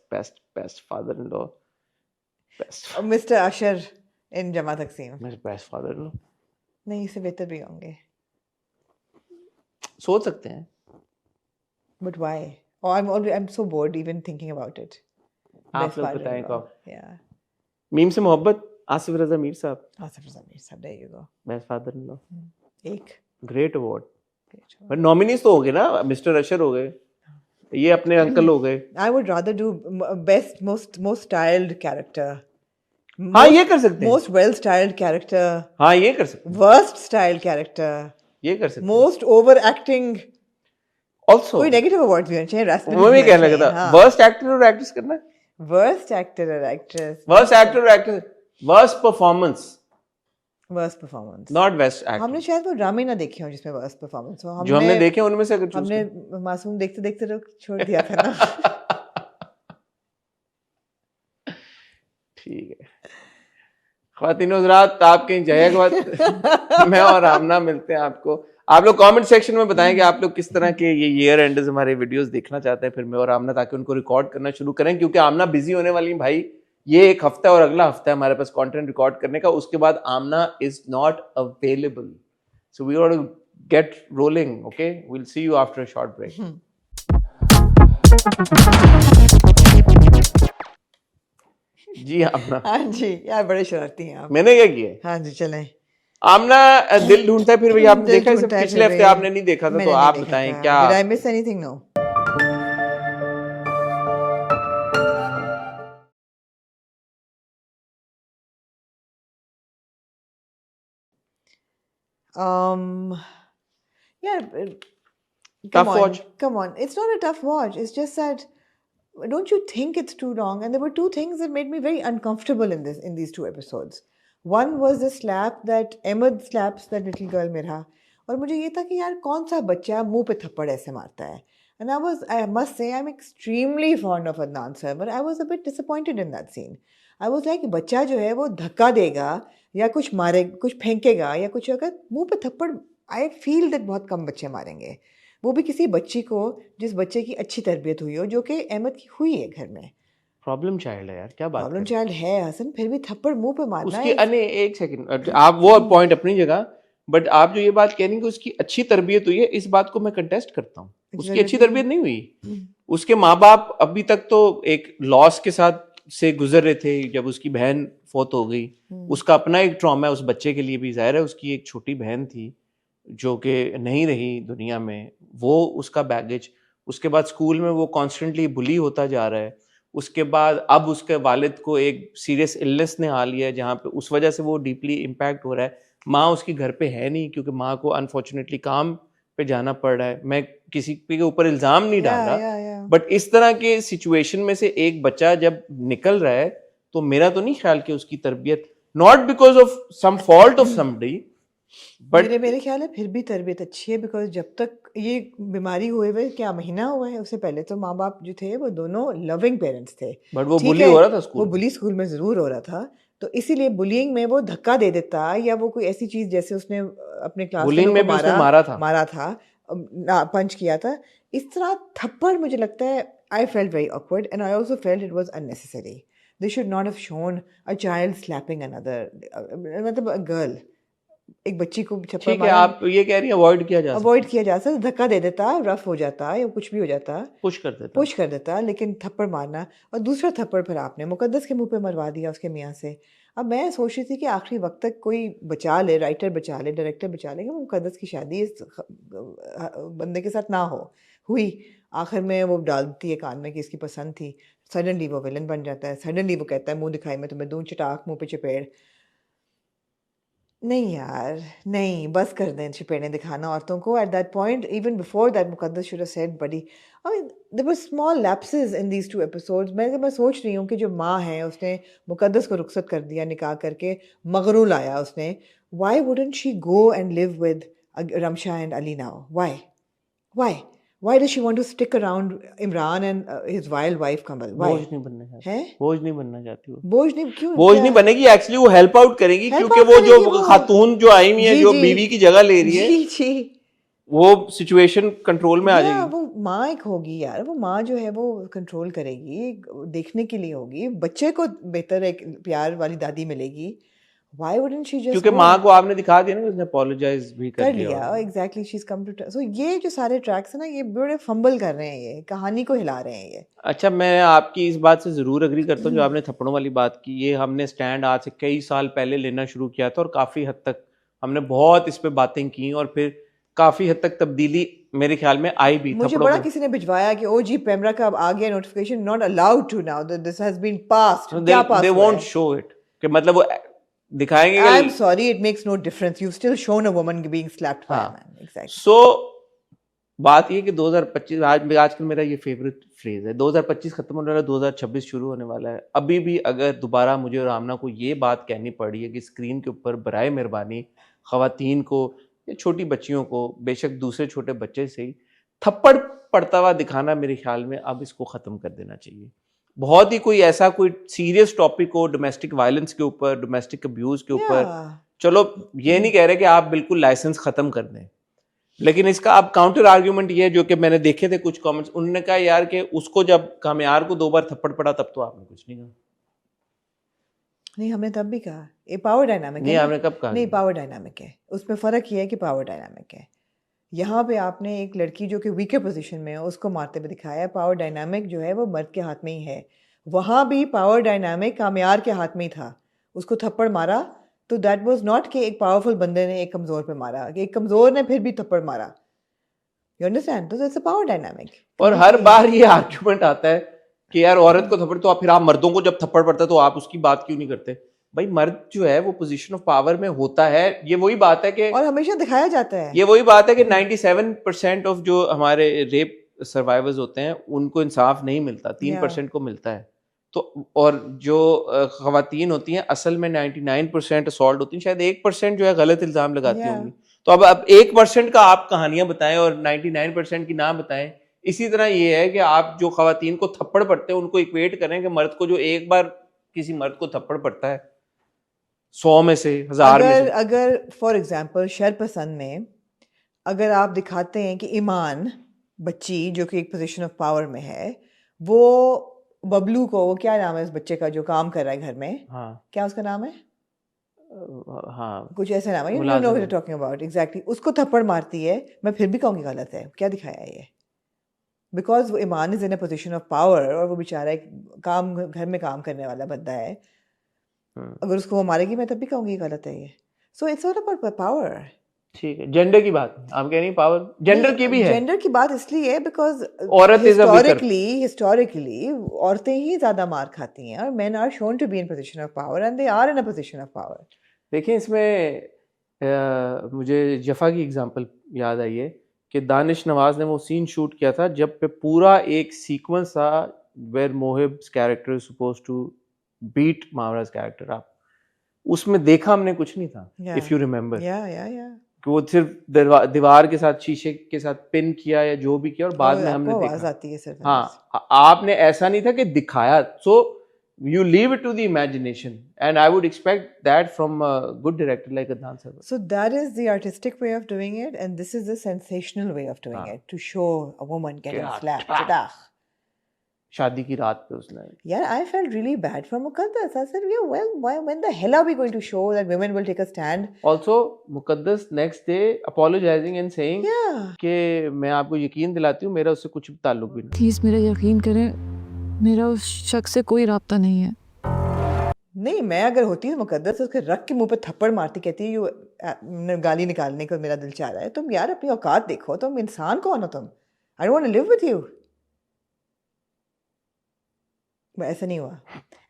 Speaker 1: father in law, best
Speaker 2: Mr. Usher in जमा तकसीम,
Speaker 1: मेरे best father in law
Speaker 2: नहीं, इससे बेहतर भी होंगे,
Speaker 1: सोच सकते हैं।
Speaker 2: But why? Oh, I'm so bored even thinking about it.
Speaker 1: आप लोग बताएं कौन? Yeah. मीम से मोहब्बत, आसिफ रजा मीर साहब।
Speaker 2: आसिफ रजा मीर साहब, there you go.
Speaker 1: Best father in law,
Speaker 2: एक
Speaker 1: great award, पर नॉमिनीज तो हो गए ना, मिस्टर अशर हो गए, ये अपने अंकल हो गए।
Speaker 2: I would rather do best most styled character.
Speaker 1: हाँ ये कर सकते हैं।
Speaker 2: Most well styled character.
Speaker 1: हाँ ये कर सकते हैं।
Speaker 2: Worst styled character.
Speaker 1: ये कर सकते हैं।
Speaker 2: Most overacting.
Speaker 1: Also.
Speaker 2: कोई नेगेटिव अवार्ड भी होना चाहिए, रास्ते
Speaker 1: वो भी कहने लगा था। वर्स्ट एक्टर और एक्ट्रेस करना है।
Speaker 2: वर्स्ट एक्टर और एक्ट्रेस।
Speaker 1: वर्स्ट एक्टर और actress. Worst performance.
Speaker 2: Worst performance.
Speaker 1: Not best actor.
Speaker 2: हमने शायद वो ड्रामे ना देखे हो जिसमें वर्स्ट परफॉर्मेंस हो।
Speaker 1: जो हमने देखे उनमें से अगर चूज
Speaker 2: हमने मासूम देखते देखते छोड़ दिया था ना। ठीक है।
Speaker 1: ख्वातीन हज़रात, आप कहीं जाएगा बात मैं और आमना मिलते हैं आपको। आप लोग कमेंट सेक्शन में बताएं कि आप लोग किस तरह के ये ईयर एंडर्स हमारे वीडियोस देखना चाहते हैं, फिर मैं और आमना, ताकि उनको रिकॉर्ड करना शुरू करें, क्योंकि आमना बिजी होने वाली है भाई। ये एक हफ्ता और अगला हफ्ता है हमारे पास कंटेंट रिकॉर्ड करने का, उसके बाद Aamna is not available, so we want to get rolling. Okay, we will see you after a short break. जी आमना।
Speaker 2: हाँ जी यार, बड़े शरारती हैं आप।
Speaker 1: मैंने क्या किया?
Speaker 2: हाँ जी चलें।
Speaker 1: आमना दिल ढूंढता है फिर भी आपने देखा है, पिछले हफ्ते आपने नहीं देखा था, तो आप बताएं क्या।
Speaker 2: Did I miss anything? No. Yeah.
Speaker 1: Tough watch.
Speaker 2: Come on. It's not a tough watch. It's just that, don't you think it's too long? And there were two things that made me very uncomfortable in these two episodes. One was the slap that Ahmed slaps that little girl Mirha. और मुझे ये था कि यार कौन सा बच्चा मुंह पे थप्पड़ ऐसे मारता है. And I must say, I'm extremely fond of Adnan sir, but I was a bit disappointed in that scene. I was like, बच्चा जो है वो धक्का देगा या कुछ मारे, कुछ फेंकेगा या कुछ, अगर मुंह पे थप्पड़, I feel that बहुत कम बच्चे मारेंगे, वो भी किसी बच्ची को जिस बच्चे की अच्छी तरबियत हुई हो, जो कि अहमद की हुई है घर में.
Speaker 1: प्रॉब्लम चाइल्ड है यार, क्या बात।
Speaker 2: प्रॉब्लम चाइल्ड है हसन, फिर भी थप्पड़ मुंह पे मारना
Speaker 1: उसकी अने एक सेकंड, आप वो पॉइंट अपनी जगह, बट आप जो ये बात कह रही हैं कि उसकी अच्छी तरबियत हुई है, इस बात को मैं कंटेस्ट करता हूँ. उसकी अच्छी तरबियत नहीं हुई. उसके माँ बाप अभी तक तो एक लॉस के साथ से गुजर रहे थे जब उसकी बहन फौत हो गई. उसका अपना एक ट्रॉमा है उस बच्चे के लिए भी. जाहिर है उसकी एक छोटी बहन थी जो कि नहीं रही दुनिया में, वो उसका बैगेज. उसके बाद स्कूल में वो कॉन्स्टेंटली बुली होता जा रहा है. उसके बाद अब उसके वालिद को एक सीरियस इलनेस ने आ लिया है जहाँ पे उस वजह से वो डीपली इम्पैक्ट हो रहा है. माँ उसकी घर पे है नहीं क्योंकि माँ को अनफॉर्चुनेटली काम पे जाना पड़ रहा है. मैं किसी के ऊपर इल्ज़ाम नहीं डाल रहा, बट इस तरह के सिचुएशन में से एक बच्चा जब निकल रहा है तो मेरा तो नहीं ख्याल कि उसकी तरबियत, not because of some fault of somebody, but
Speaker 2: मेरे ख्याल है फिर भी तरबियत अच्छी है. बिकॉज जब तक ये बीमारी हुए हुए क्या महीना हुआ है, उससे पहले तो माँ बाप जो थे वो दोनों लविंग पेरेंट्स थे.
Speaker 1: बट वो बुली हो रहा था स्कूल,
Speaker 2: वो बुली स्कूल में जरूर हो रहा था, तो इसीलिए बुलिंग में वो धक्का दे देता या वो कोई ऐसी चीज, जैसे उसने अपने क्लास
Speaker 1: में
Speaker 2: मारा था, पंच किया था, इस तरह थप्पड़ मुझे लगता है, I felt very awkward and I also felt it was unnecessary. They should not have shown a child slapping another, मतलब अ गर्ल, एक बच्ची को
Speaker 1: ठीक है. आप ये कह रही हैं अवॉइड किया जा
Speaker 2: सकता, धक्का दे देता, रफ हो जाता या कुछ भी हो जाता,
Speaker 1: पुश कर देता,
Speaker 2: लेकिन थप्पड़ मारना. और दूसरा थप्पड़ फिर आपने मुकद्दस के मुंह पे मरवा दिया उसके मियाँ से. अब मैं सोच रही थी कि आखिरी वक्त तक कोई बचा ले, राइटर बचा ले, डायरेक्टर बचा ले कि मुकद्दस की शादी इस बंदे के साथ ना हुई. आखिर में वो डालती है कान में कि इसकी पसंद थी. सडनली वो विलन बन जाता है. सडनली वो कहता है मुंह दिखाई मैं तुम्हें दूं चटाक मुंह पे चपेड़. नहीं यार, नहीं, बस कर दें चपेड़ें दिखाना औरतों को. At that point, even before that, Muqaddas should have said buddy, I mean there were small lapses in these two episodes. मैं सोच रही हूँ कि जो माँ है उसने मुकद्दस को रुखसत कर दिया, निकाह करके मगरू लाया उसने. Why wouldn't she go and live with Ramsha and Ali now? Why Why does she want to stick around Imran and his wild wife Kamal? Why?
Speaker 1: बोझ नहीं बनना चाहती. बोझ नहीं बनना चाहती वो.
Speaker 2: बोझ नहीं क्यों?
Speaker 1: बोझ नहीं बनेगी. एक्चुअली वो हेल्प आउट करेगी, क्योंकि वो जो खातून जो आई हुई है, जो बीवी की जगह ले रही है, वो सिचुएशन कंट्रोल में आ जाएगी.
Speaker 2: वो माँ एक होगी यार, वो माँ जो है वो कंट्रोल करेगी, देखने के लिए होगी. बच्चे को बेहतर एक प्यार वाली दादी मिलेगी. Why wouldn't she just?
Speaker 1: क्योंकि माँ को आपने दिखा दिया ना, उसने apologize भी कर
Speaker 2: लिया. Exactly, she's come to. So ये जो सारे ट्रैक्स है ना, ये बड़े फंबल कर रहे हैं, ये कहानी को हिला रहे हैं ये.
Speaker 1: अच्छा, मैं आपकी इस बात से जरूर अग्री करता हूँ जो आपने थप्पड़ों वाली बात की. ये हमने स्टैंड आज से कई साल पहले लेना शुरू किया था और काफी हद तक हमने बहुत इस पे बातें की, और फिर काफी हद तक तब्दीली मेरे ख्याल में आई भी।
Speaker 2: मुझे बड़ा किसी ने भिजवाया कि ओ जी पेमरा का अब आ गया notification, not allowed to now, this has been passed. क्या pass
Speaker 1: they won't show it, कि मतलब वो दिखाएंगे।
Speaker 2: I am sorry, it makes no difference, you still shown a woman being slapped by a man. Exactly.
Speaker 1: So बात ये कि 2025 आजकल मेरा ये फेवरेट फ्रेज है, 2025 खत्म होने वाला, 2026 शुरू होने वाला है। अभी भी अगर दोबारा मुझे और आमना को ये बात कहनी पड़ी है कि स्क्रीन के ऊपर बराए मेहरबानी खवातीन को या छोटी बच्चियों को, बेशक दूसरे छोटे बच्चे से ही, थप्पड़ पड़ता हुआ दिखाना, मेरे ख्याल में अब इसको ख़त्म कर देना चाहिए। बहुत ही कोई ऐसा कोई सीरियस टॉपिक हो डोमेस्टिक वायलेंस के ऊपर, डोमेस्टिक अब्यूज़ के ऊपर, चलो ये नहीं कह रहे कि आप बिल्कुल लाइसेंस ख़त्म कर दें, लेकिन इसका अब काउंटर आर्ग्यूमेंट ये है, जो कि मैंने देखे थे कुछ कमेंट्स, उन्होंने कहा यार कि उसको जब कामयार को 2 बार थप्पड़ पड़ा तब तो आपने कुछ नहीं कहा।
Speaker 2: नहीं, हमने तब भी कहा ये पावर डायनामिक है।
Speaker 1: नहीं, आपने कब कहा?
Speaker 2: नहीं, पावर डायनामिक है, उसमें फ़र्क ये है कि पावर डायनामिक है। यहाँ पे आपने एक लड़की जो कि वीकर पोजीशन में है उसको मारते हुए दिखाया। पावर डायनामिक जो है वो मर्द के हाथ में ही है। वहाँ भी पावर डायनामिक कामयार के हाथ में ही था, उसको थप्पड़ मारा तो दैट वाज नॉट कि एक पावरफुल बंदे ने एक कमज़ोर पे मारा, कि एक कमज़ोर ने फिर भी थप्पड़ मारा। You understand? तो इट्स अ पावर डायनामिक।
Speaker 1: और हर बार ये आर्गुमेंट आता है कि यार औरत को थप्पड़, तो आप फिर आप मर्दों को जब थप्पड़ पड़ता है तो आप उसकी बात क्यों नहीं करते? भाई मर्द जो है वो पोजीशन ऑफ पावर में होता है। ये वही बात है कि, और
Speaker 2: हमेशा दिखाया जाता है,
Speaker 1: ये वही बात है कि 97% ऑफ जो हमारे रेप सर्वाइवर्स होते हैं उनको इंसाफ नहीं मिलता, 3% को मिलता है। तो और जो खवातीन होती हैं असल में 99% असॉल्ट होती हैं, शायद 1% जो है गलत इल्जाम लगाती होंगी। तो अब 1% का आप कहानियां बताएं और 99% की ना बताएं। इसी तरह ये है कि आप जो खवातीन को थप्पड़ पड़ते हैं उनको इक्वेट करें कि मर्द को जो एक बार किसी मर्द को थप्पड़ पड़ता है 100 में से 1000 में से।
Speaker 2: अगर फॉर एग्जांपल शरपसंद में अगर आप दिखाते हैं कि ईमान बच्ची जो कि एक पोजीशन ऑफ पावर में है, वो बबलू को, वो क्या नाम है उस बच्चे का जो काम कर रहा है घर में,
Speaker 1: हाँ,
Speaker 2: क्या उसका नाम है?
Speaker 1: हाँ,
Speaker 2: कुछ ऐसे नाम है, you know what I am talking about. Exactly, उसको थप्पड़ मारती है, मैं फिर भी कहूँगी गलत है। क्या दिखाया है ये? बिकॉज वो Iman is in a position of power और वो बेचारा एक काम घर में काम करने वाला बंदा है, अगर उसको वो मारेगी मैं तब भी कहूँगी गलत है ये। So it's all about power. ठीक है, जेंडर की बात आप कह रही पावर, जेंडर की भी है। जेंडर की बात इसलिए है बिकॉज औरत हिस्टोरिकली औरतें ही ज्यादा मार खाती हैं और men are shown to be in position of power and they are in a position of power. देखिए इसमें मुझे जफा की एग्जांपल याद आई है कि दानिश नवाज ने वो सीन शूट किया था जब पे पूरा एक सीक्वेंस था where Mohib's character suppose to beat Mawra's character. आप उसमें देखा हमने कुछ नहीं था, इफ यू रिमेम्बर, कि वो सिर्फ दीवार के साथ शीशे के साथ पिन किया या जो भी किया और बाद में हमने देखा आती है सिर्फ। हाँ, आपने ऐसा नहीं था कि दिखाया। सो you leave it to the imagination and I would expect that from a good director like Adnan Sarwar. So that is the artistic way of doing it and this is the sensational way of doing it, to show a woman getting slapped. शादी की रात पे उसने, yeah, I felt really bad for Muqaddas. I said, yeah, well, when the hell are we going to show that women will take a stand? Also, Muqaddas next day apologizing and saying कि मैं आपको यकीन दिलाती हूँ मेरा उससे कुछ ताल्लुक भी नहीं।
Speaker 3: प्लीज मेरा यकीन करें, मेरा उस शख्स से कोई राब्ता नहीं है।
Speaker 2: नहीं, मैं अगर होती तो मुकद्दस उसके रख के मुंह पे थप्पड़ मारती, कहती यू गाली निकालने को मेरा दिल चाह रहा है, तुम यार अपनी औकात देखो, तुम इंसान कौन हो तुम? I don't want to live with you. ऐसा नहीं हुआ,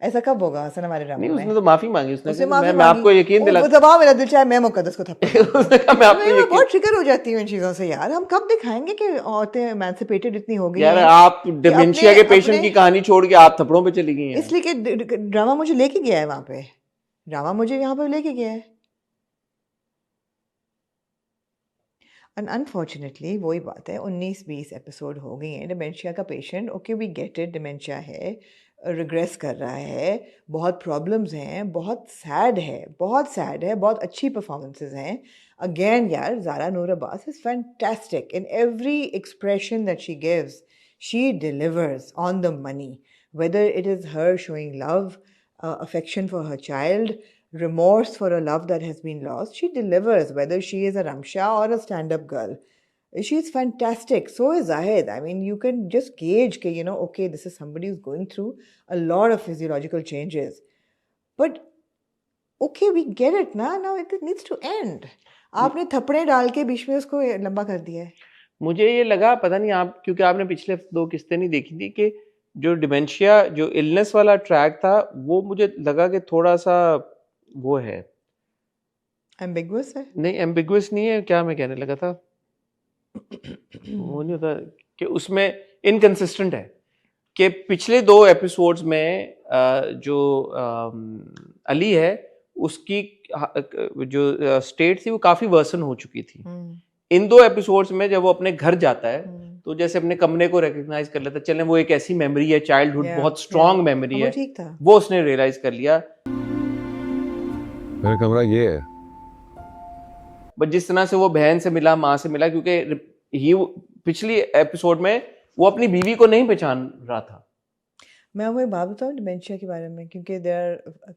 Speaker 2: ऐसा कब होगा हसन हमारे ड्रामे में? उसने तो माफी मांगी, उसने मैं आपको यकीन दिलाता हूं, दबा मेरा दिल चाहे मैं मुकद्दस को थप्पड़ उसने कहा मैं आपको यकीन, बहुत ट्रिगर हो जाती हूं इन चीजों से यार। हम कब दिखाएंगे कि औरतें एमांसिपेटेड इतनी हो गई यार? आप डिमेंशिया के पेशेंट की कहानी छोड़ के आप थप्पड़ों पे चली गई हैं। इसलिए कि ड्रामा मुझे लेके गया है वहां पे, ड्रामा मुझे यहाँ पे लेके गया है। एंड अनफॉर्चुनेटली वही बात है, 19-20 एपिसोड हो गई हैं। डिमेंशिया का patient, okay we get it, dementia है, रिग्रेस कर रहा है, बहुत प्रॉब्लम्स हैं, बहुत सैड है, बहुत अच्छी परफॉर्मेंसेस हैं। अगेन यार Zara Noor Abbas is fantastic in every expression that she gives, she delivers on the money, whether it is her showing love, affection for her child, remorse for a love that has been lost. She delivers, whether she is a Ramsha or a stand-up girl. She's fantastic. So is Zahid. I mean, you can just gauge, you know, okay, this is somebody who's going through a lot of physiological changes. But, okay, we get it now. Now it needs to end. आपने थप्पड़े डाल के बीच में उसको लंबा कर दिया है।
Speaker 1: मुझे ये लगा, पता नहीं आप, क्योंकि आपने पिछले 2 किस्तें नहीं देखी थी, कि जो डिमेंशिया, जो इलनेस वाला ट्रैक था, वो मुझे लगा कि थोड़ा सा वो है,
Speaker 2: एम्बिगुअस है।
Speaker 1: नहीं एम्बिगुअस नहीं है, क्या मैं कहने लगा था, वो नहीं होता कि उसमें इनकंसिस्टेंट है, कि पिछले 2 एपिसोड्स में जो अली है, उसकी जो स्टेट थी वो काफी वर्सन हो चुकी थी। इन 2 एपिसोड्स में जब वो अपने घर जाता है, तो जैसे अपने कमरे को रिकग्नाइज कर लेता है, चले वो एक ऐसी मेमोरी है, चाइल्डहुड बहुत स्ट्रॉन्ग मेमोरी है,
Speaker 2: ठीक था।
Speaker 1: वो उसने रियलाइज कर लिया।
Speaker 4: मेरा कमरा ये है।
Speaker 1: बट जिस तरह से वो बहन से मिला, माँ से मिला, क्योंकि ही पिछली एपिसोड में वो अपनी बीवी को नहीं पहचान रहा था।
Speaker 2: मैं वो बात बताऊँ डिमेंशिया के बारे में, क्योंकि there are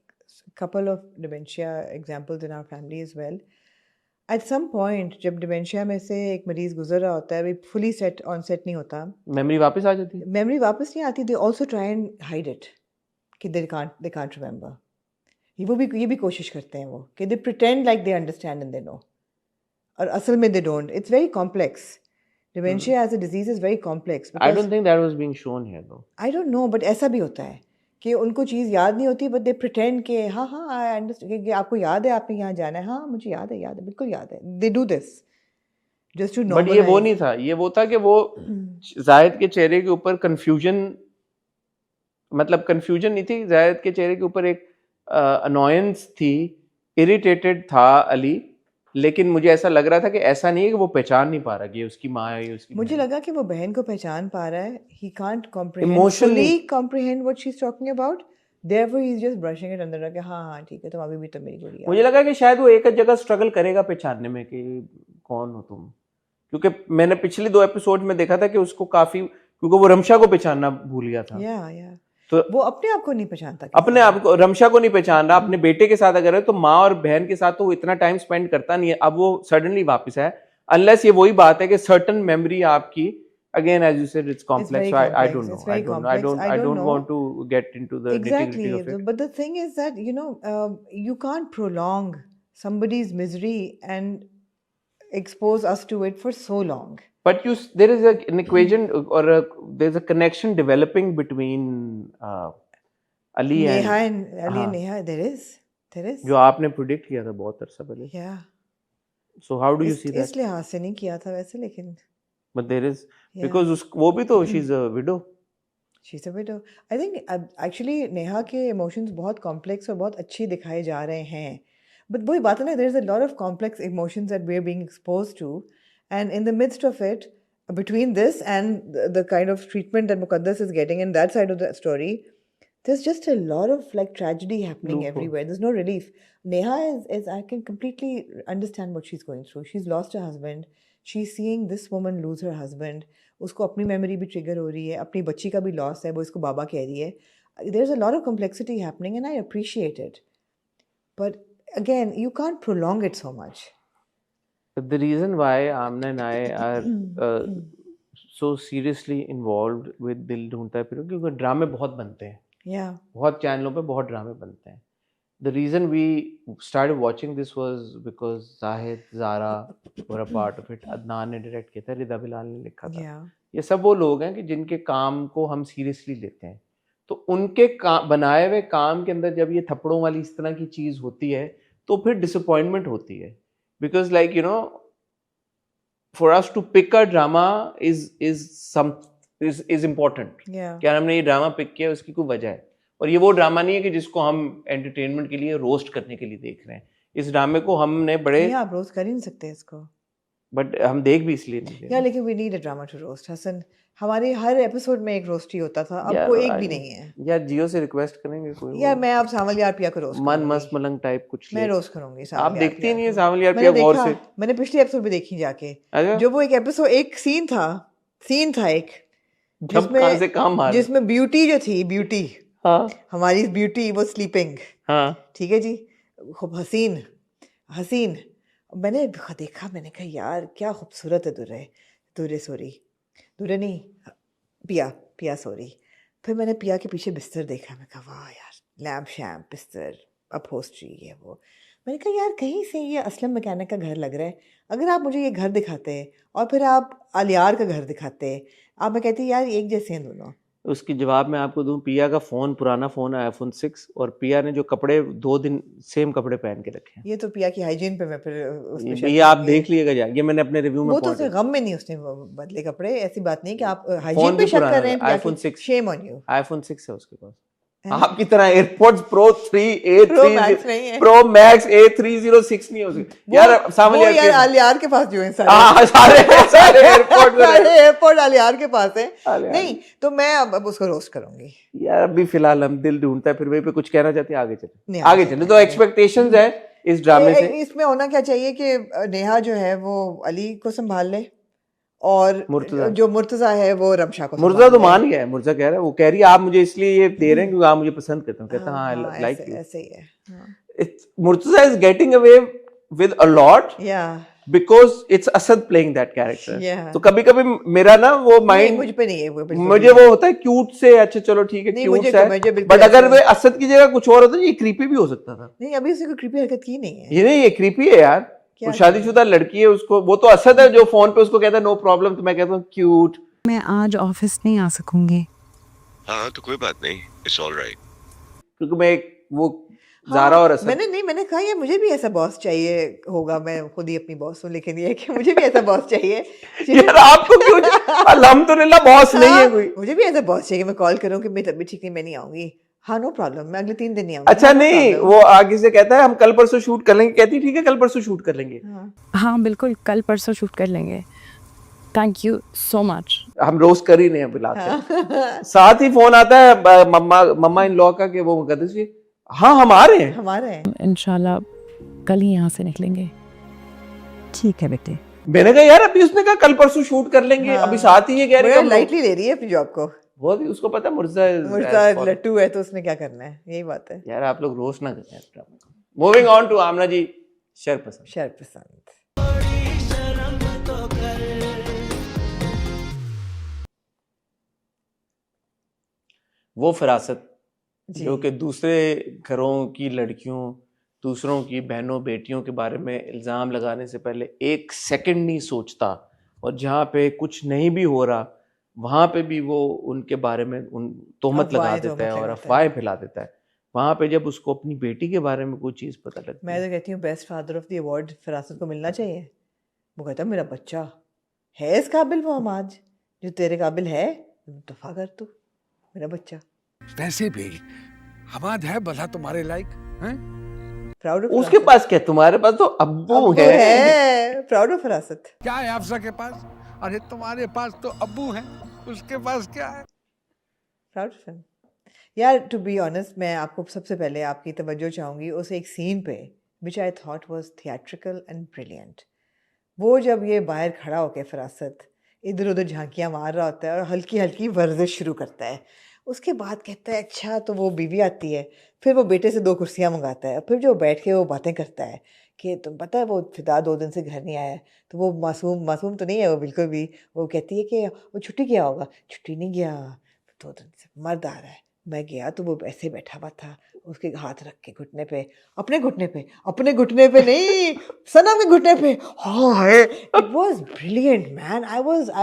Speaker 2: couple of dementia examples in our family as well. At some point जब डिमेंशिया में से एक मरीज गुजर रहा होता है, अभी फुली सेट ऑन सेट नहीं होता,
Speaker 1: मेमोरी वापस आ जाती है।
Speaker 2: मेमोरी वापस नहीं आती, they also try and hide it, कि दे कांट रिमेंबर। ये भी कोशिश करते हैं वो, कि they pretend like they understand and they know, और असल में they don't. It's very complex. Dementia as a disease is very complex.
Speaker 1: I don't think that was being shown here though.
Speaker 2: I don't know, but ऐसा भी होता है कि उनको चीज़ याद नहीं होती, बट दे प्रिटेंड के हाँ आई अंडरस्टैंड, कि आपको याद है आपने यहाँ जाना है, हाँ मुझे याद है बिल्कुल याद है। They do this just to normalise.
Speaker 1: But ये वो नहीं था, ये वो था कि वो जाहिद के चेहरे के ऊपर कंफ्यूजन, मतलब कंफ्यूजन नहीं थी, जाहिद के चेहरे के ऊपर एक अनॉयंस थी, इरिटेटेड था अली, लेकिन मुझे ऐसा लग रहा था कि ऐसा नहीं है कि वो पहचान नहीं पा रहा कि ये उसकी माँ है, ये उसकी
Speaker 2: मुझे
Speaker 1: बहन।
Speaker 2: लगा कि वो बहन को पहचान पा रहा है। He can't
Speaker 1: Emotionally-
Speaker 2: comprehend what she's talking about, therefore he's just brushing it under कि हाँ ठीक है, तुम अभी भी तो मेरी गुड़िया।
Speaker 1: मुझे लगा कि शायद वो एक जगह स्ट्रगल करेगा पहचानने में कि कौन हो तुम, क्योंकि मैंने पिछले 2 एपिसोड में देखा था कि उसको काफी, क्योंकि वो रमशा को पहचानना भूल गया था।
Speaker 2: या
Speaker 1: तो
Speaker 2: वो अपने आप को नहीं पहचानता,
Speaker 1: अपने आप को, रमशा को नहीं पहचान रहा, अपने बेटे के साथ अगर है तो माँ और बहन के साथ तो वो इतना टाइम स्पेंड करता नहीं है। अब वो सडनली वापस है, अनलेस ये वही बात है कि सर्टेन मेमोरी आपकी, again as you said, it's complex, so I don't know, I don't want to get into the nitty-gritty of it.
Speaker 2: But the thing is that you can't prolong somebody's misery and expose us to it for so long.
Speaker 1: But there is an equation or there's a connection developing between Ali and
Speaker 2: Neha. There is.
Speaker 1: जो आपने predict किया था बहुत अरसा पहले।
Speaker 2: Yeah.
Speaker 1: So how do you see that?
Speaker 2: इस लिहाज से नहीं किया था वैसे, लेकिन
Speaker 1: But there is, because वो भी तो she's a widow.
Speaker 2: She's a widow. I think actually Neha के emotions बहुत complex और बहुत अच्छे दिखाए जा रहे हैं। But वही बात है ना, there is a lot of complex emotions that we're being exposed to, and in the midst of it, between this and the kind of treatment that Muqaddas is getting in that side of the story, there's just a lot of like tragedy happening everywhere. There's no relief. Neha is I can completely understand what she's going through. She's lost her husband. She's seeing this woman lose her husband. उसको अपनी memory भी trigger हो रही है, अपनी बच्ची का भी loss है, वो इसको बाबा कह रही है. There's a lot of complexity happening and I appreciate it. But again, you can't prolong it so much.
Speaker 1: The reason why Amna and I are so seriously involved with दिल ढूंढता है फिर, क्योंकि ड्रामे बहुत बनते हैं।
Speaker 2: Yeah.
Speaker 1: बहुत चैनलों पे बहुत ड्रामे बनते हैं। The reason we started watching this was because Zahid, Zara were a part of it. Adnan ने डायरेक्ट किया था, रिदा बिलाल ने लिखा था।
Speaker 2: Yeah.
Speaker 1: ये सब वो लोग हैं कि जिनके काम को हम सीरियसली लेते हैं, तो उनके बनाए हुए काम के अंदर जब ये थप्पड़ों वाली इस तरह की चीज होती है तो फिर डिसअपॉइंटमेंट होती है। Because like you know, for us to pick a drama is important. क्या हमने ये ड्रामा पिक किया, उसकी कोई वजह है, और ये वो ड्रामा नहीं है कि जिसको हम एंटरटेनमेंट के लिए रोस्ट करने के लिए देख रहे हैं। इस ड्रामे को हमने बड़े
Speaker 2: नहीं, आप रोस्ट कर ही नहीं सकते इसको,
Speaker 1: बट हम देख भी इसलिए नहीं रहे।
Speaker 2: या लेकिन we need a drama to roast. Hasan, हमारे हर एपिसोड में एक रोस्ट ही होता था, अब कोई एक भी नहीं है।
Speaker 1: यार जियो से रिक्वेस्ट करेंगे कोई,
Speaker 2: यार मैं आप सावल यार पिया को रोस्ट
Speaker 1: मन मस्त मलंग टाइप कुछ
Speaker 2: मैं रोस्ट करूंगी।
Speaker 1: आप देखती नहीं है सावल यार पिया गौर से?
Speaker 2: मैंने पिछले एपिसोड में देखी जाके, जो वो एक एपिसोड, एक सीन था एक जिसमें ब्यूटी जो थी, ब्यूटी, हाँ, हमारी ब्यूटी वो स्लीपिंग, हाँ ठीक है जी, खूब हसीन। मैंने देखा, मैंने कहा यार क्या खूबसूरत है दुरे नहीं, पिया सॉरी। फिर मैंने पिया के पीछे बिस्तर देखा, मैं कहा वाह यार, लैम्प शैम्प बिस्तर, अपहोस्ट्री, ये वो। मैंने कहा यार कहीं से ये असलम मैकेनिक का घर लग रहा है, अगर आप मुझे ये घर दिखाते और फिर आप आलियार का घर दिखाते, आप मैं कहती यार एक जैसे हैं दोनों।
Speaker 1: उसकी जवाब मैं आपको दूं, पिया का फोन पुराना फोन है iPhone 6, और पिया ने जो कपड़े 2 दिन सेम कपड़े पहन के रखे हैं।
Speaker 2: ये तो पिया की हाइजीन पे मैं फिर उसमें
Speaker 1: ये आप देख लीजिएगा जा, ये मैंने अपने रिव्यू में
Speaker 2: वो तो उसने गम में नहीं उसने बदले कपड़े, ऐसी बात नहीं कि आप हाइजीन पे शक कर रहे हैं।
Speaker 1: iPhone 6,
Speaker 2: shame on you.
Speaker 1: iPhone 6 है उसके पास, आपकी तरह एयरपोर्ट्स Pro 3
Speaker 2: Pro Max नहीं है।
Speaker 1: Pro Max A306 नहीं हो सकती यार। सामने
Speaker 2: यार आलियार के पास जो है
Speaker 1: सारे
Speaker 2: एयरपोर्ट आलियार के पास है। नहीं तो मैं अब उसको रोस्ट करूंगी
Speaker 1: यार। अभी फिलहाल हम दिल ढूंढता है, फिर वही पे कुछ कहना चाहते हैं, आगे चले तो एक्सपेक्टेशंस है इस ड्रामे से।
Speaker 2: इसमें होना क्या चाहिए कि नेहा जो है वो अली को संभाल ले और जो मुर्तजा है वो रमशा को।
Speaker 1: मुर्तजा तो मान गया है, मुर्तजा कह रहा है, वो कह रही है आप मुझे इसलिए ये दे रहे हैं क्योंकि आप मुझे पसंद करते हो। कहता हाँ आई लाइक यू,
Speaker 2: ऐसे ही है।
Speaker 1: Murtaza is getting away with a lot because it's Asad playing that character. तो कभी कभी मेरा ना वो माइंड
Speaker 2: मुझ पे नहीं है,
Speaker 1: मुझे वो होता है क्यूट से, अच्छा चलो ठीक है क्यूट है, बट अगर वे असद की जगह कुछ और होता ये क्रीपी भी हो सकता था।
Speaker 2: नहीं अभी उसने कोई क्रीपी हरकत की नहीं है।
Speaker 1: ये नहीं, ये क्रीपी है यार। वो शादीशुदा लड़की है, उसको वो तो असद है जो फोन पे उसको कहता है नो प्रॉब्लम, तो मैं कहता हूँ क्यूट।
Speaker 3: मैं आज ऑफिस नहीं आ सकूंगी।
Speaker 4: हाँ तो कोई बात नहीं, इट्स ऑलराइट।
Speaker 1: क्योंकि मैं वो ज़ारा और असद,
Speaker 2: मैंने कहा ये मुझे भी ऐसा बॉस चाहिए होगा, मैं खुद ही अपनी बॉस हूँ, लेकिन ये कि मुझे भी ऐसा बॉस चाहिए।
Speaker 1: यार आपको क्यों? अल्हम्दुलिल्लाह बॉस नहीं है कोई।
Speaker 2: मुझे भी ऐसा बॉस चाहिए कि मैं कॉल करूँ कि मेरी तबीयत ठीक नहीं, मैं नहीं आऊंगी। हाँ नो प्रॉब्लम, मैं अगले 3 दिन नहीं आऊंगी।
Speaker 1: अच्छा नहीं, वो आगे से कहता है हम कल परसों शूट कर लेंगे, कहती ठीक है कल परसों शूट कर लेंगे।
Speaker 3: हाँ बिल्कुल, कल परसों शूट कर लेंगे। Thank you so much.
Speaker 1: हम रोज कर ही नहीं है बुलाते। साथ ही फोन आता है मम्मा इन लॉ का कि वो कहते जी हाँ हम आ रहे हैं,
Speaker 3: इंशाल्लाह कल ही यहाँ से निकलेंगे।
Speaker 5: ठीक है बेटे।
Speaker 1: मैंने कहा यार अभी उसने कहा कल परसों शूट कर लेंगे, अभी साथ ही ये कह रही है
Speaker 2: लाइटली ले रही है अपनी जॉब को।
Speaker 1: वो भी उसको पता है मुर्जा
Speaker 2: लट्टू है तो उसने क्या करना है, यही बात है
Speaker 1: यार। आप लोग रोस्ट ना करें। मूविंग ऑन टू आमना जी, शरपसंद। वो फरासत जो कि दूसरे घरों की लड़कियों, दूसरों की बहनों बेटियों के बारे में इल्ज़ाम लगाने से पहले 1 सेकंड नहीं सोचता, और जहाँ पे कुछ नहीं भी हो रहा वहाँ पे भी वो उनके बारे में तोहमत लगा देता है और अफवाहें फैला देता है। वहाँ पे जब उसको अपनी बेटी के बारे में कोई चीज़ पता लगती है,
Speaker 2: मैं तो कहती हूँ best father of the award Farasat को मिलना चाहिए। वो कहता है मेरा बच्चा है इस काबिल, वो हमाद जो तेरे काबिल है, दफा कर तू, मेरा बच्चा।
Speaker 6: वैसे भी हमाद है भला तुम्हारे लायक हैं?
Speaker 2: प्राउड ऑफ
Speaker 1: उसके पास क्या, तुम्हारे पास तो अब्बू है।
Speaker 2: Proud of फरासत।
Speaker 6: क्या है अफसा के पास? अरे तुम्हारे पास तो अब्बू हैं, उसके पास क्या है?
Speaker 2: Proud of him. यार टू बी ऑनेस्ट, मैं आपको सबसे पहले आपकी तवज्जो चाहूँगी उस एक सीन पे which I thought was theatrical and brilliant. वो जब ये बाहर खड़ा होकर फरासत इधर उधर झांकियाँ मार रहा होता है और हल्की हल्की वर्जिश शुरू करता है, उसके बाद कहता है अच्छा, तो वो बीवी आती है, फिर वो बेटे से 2 कुर्सियाँ मंगाता है, फिर जो बैठ के वो बातें करता है कि तुम पता है वो फिदा 2 दिन से घर नहीं आया है, तो वो मासूम तो नहीं है वो बिल्कुल भी। वो कहती है कि वो छुट्टी गया होगा, छुट्टी नहीं गया, 2 दिन से मर्द आ रहा है। मैं गया तो वो ऐसे बैठा हुआ था, उसके हाथ रख के घुटने पे, अपने घुटने पे नहीं, सनम के घुटने पे। हाँ है, it was brilliant man. I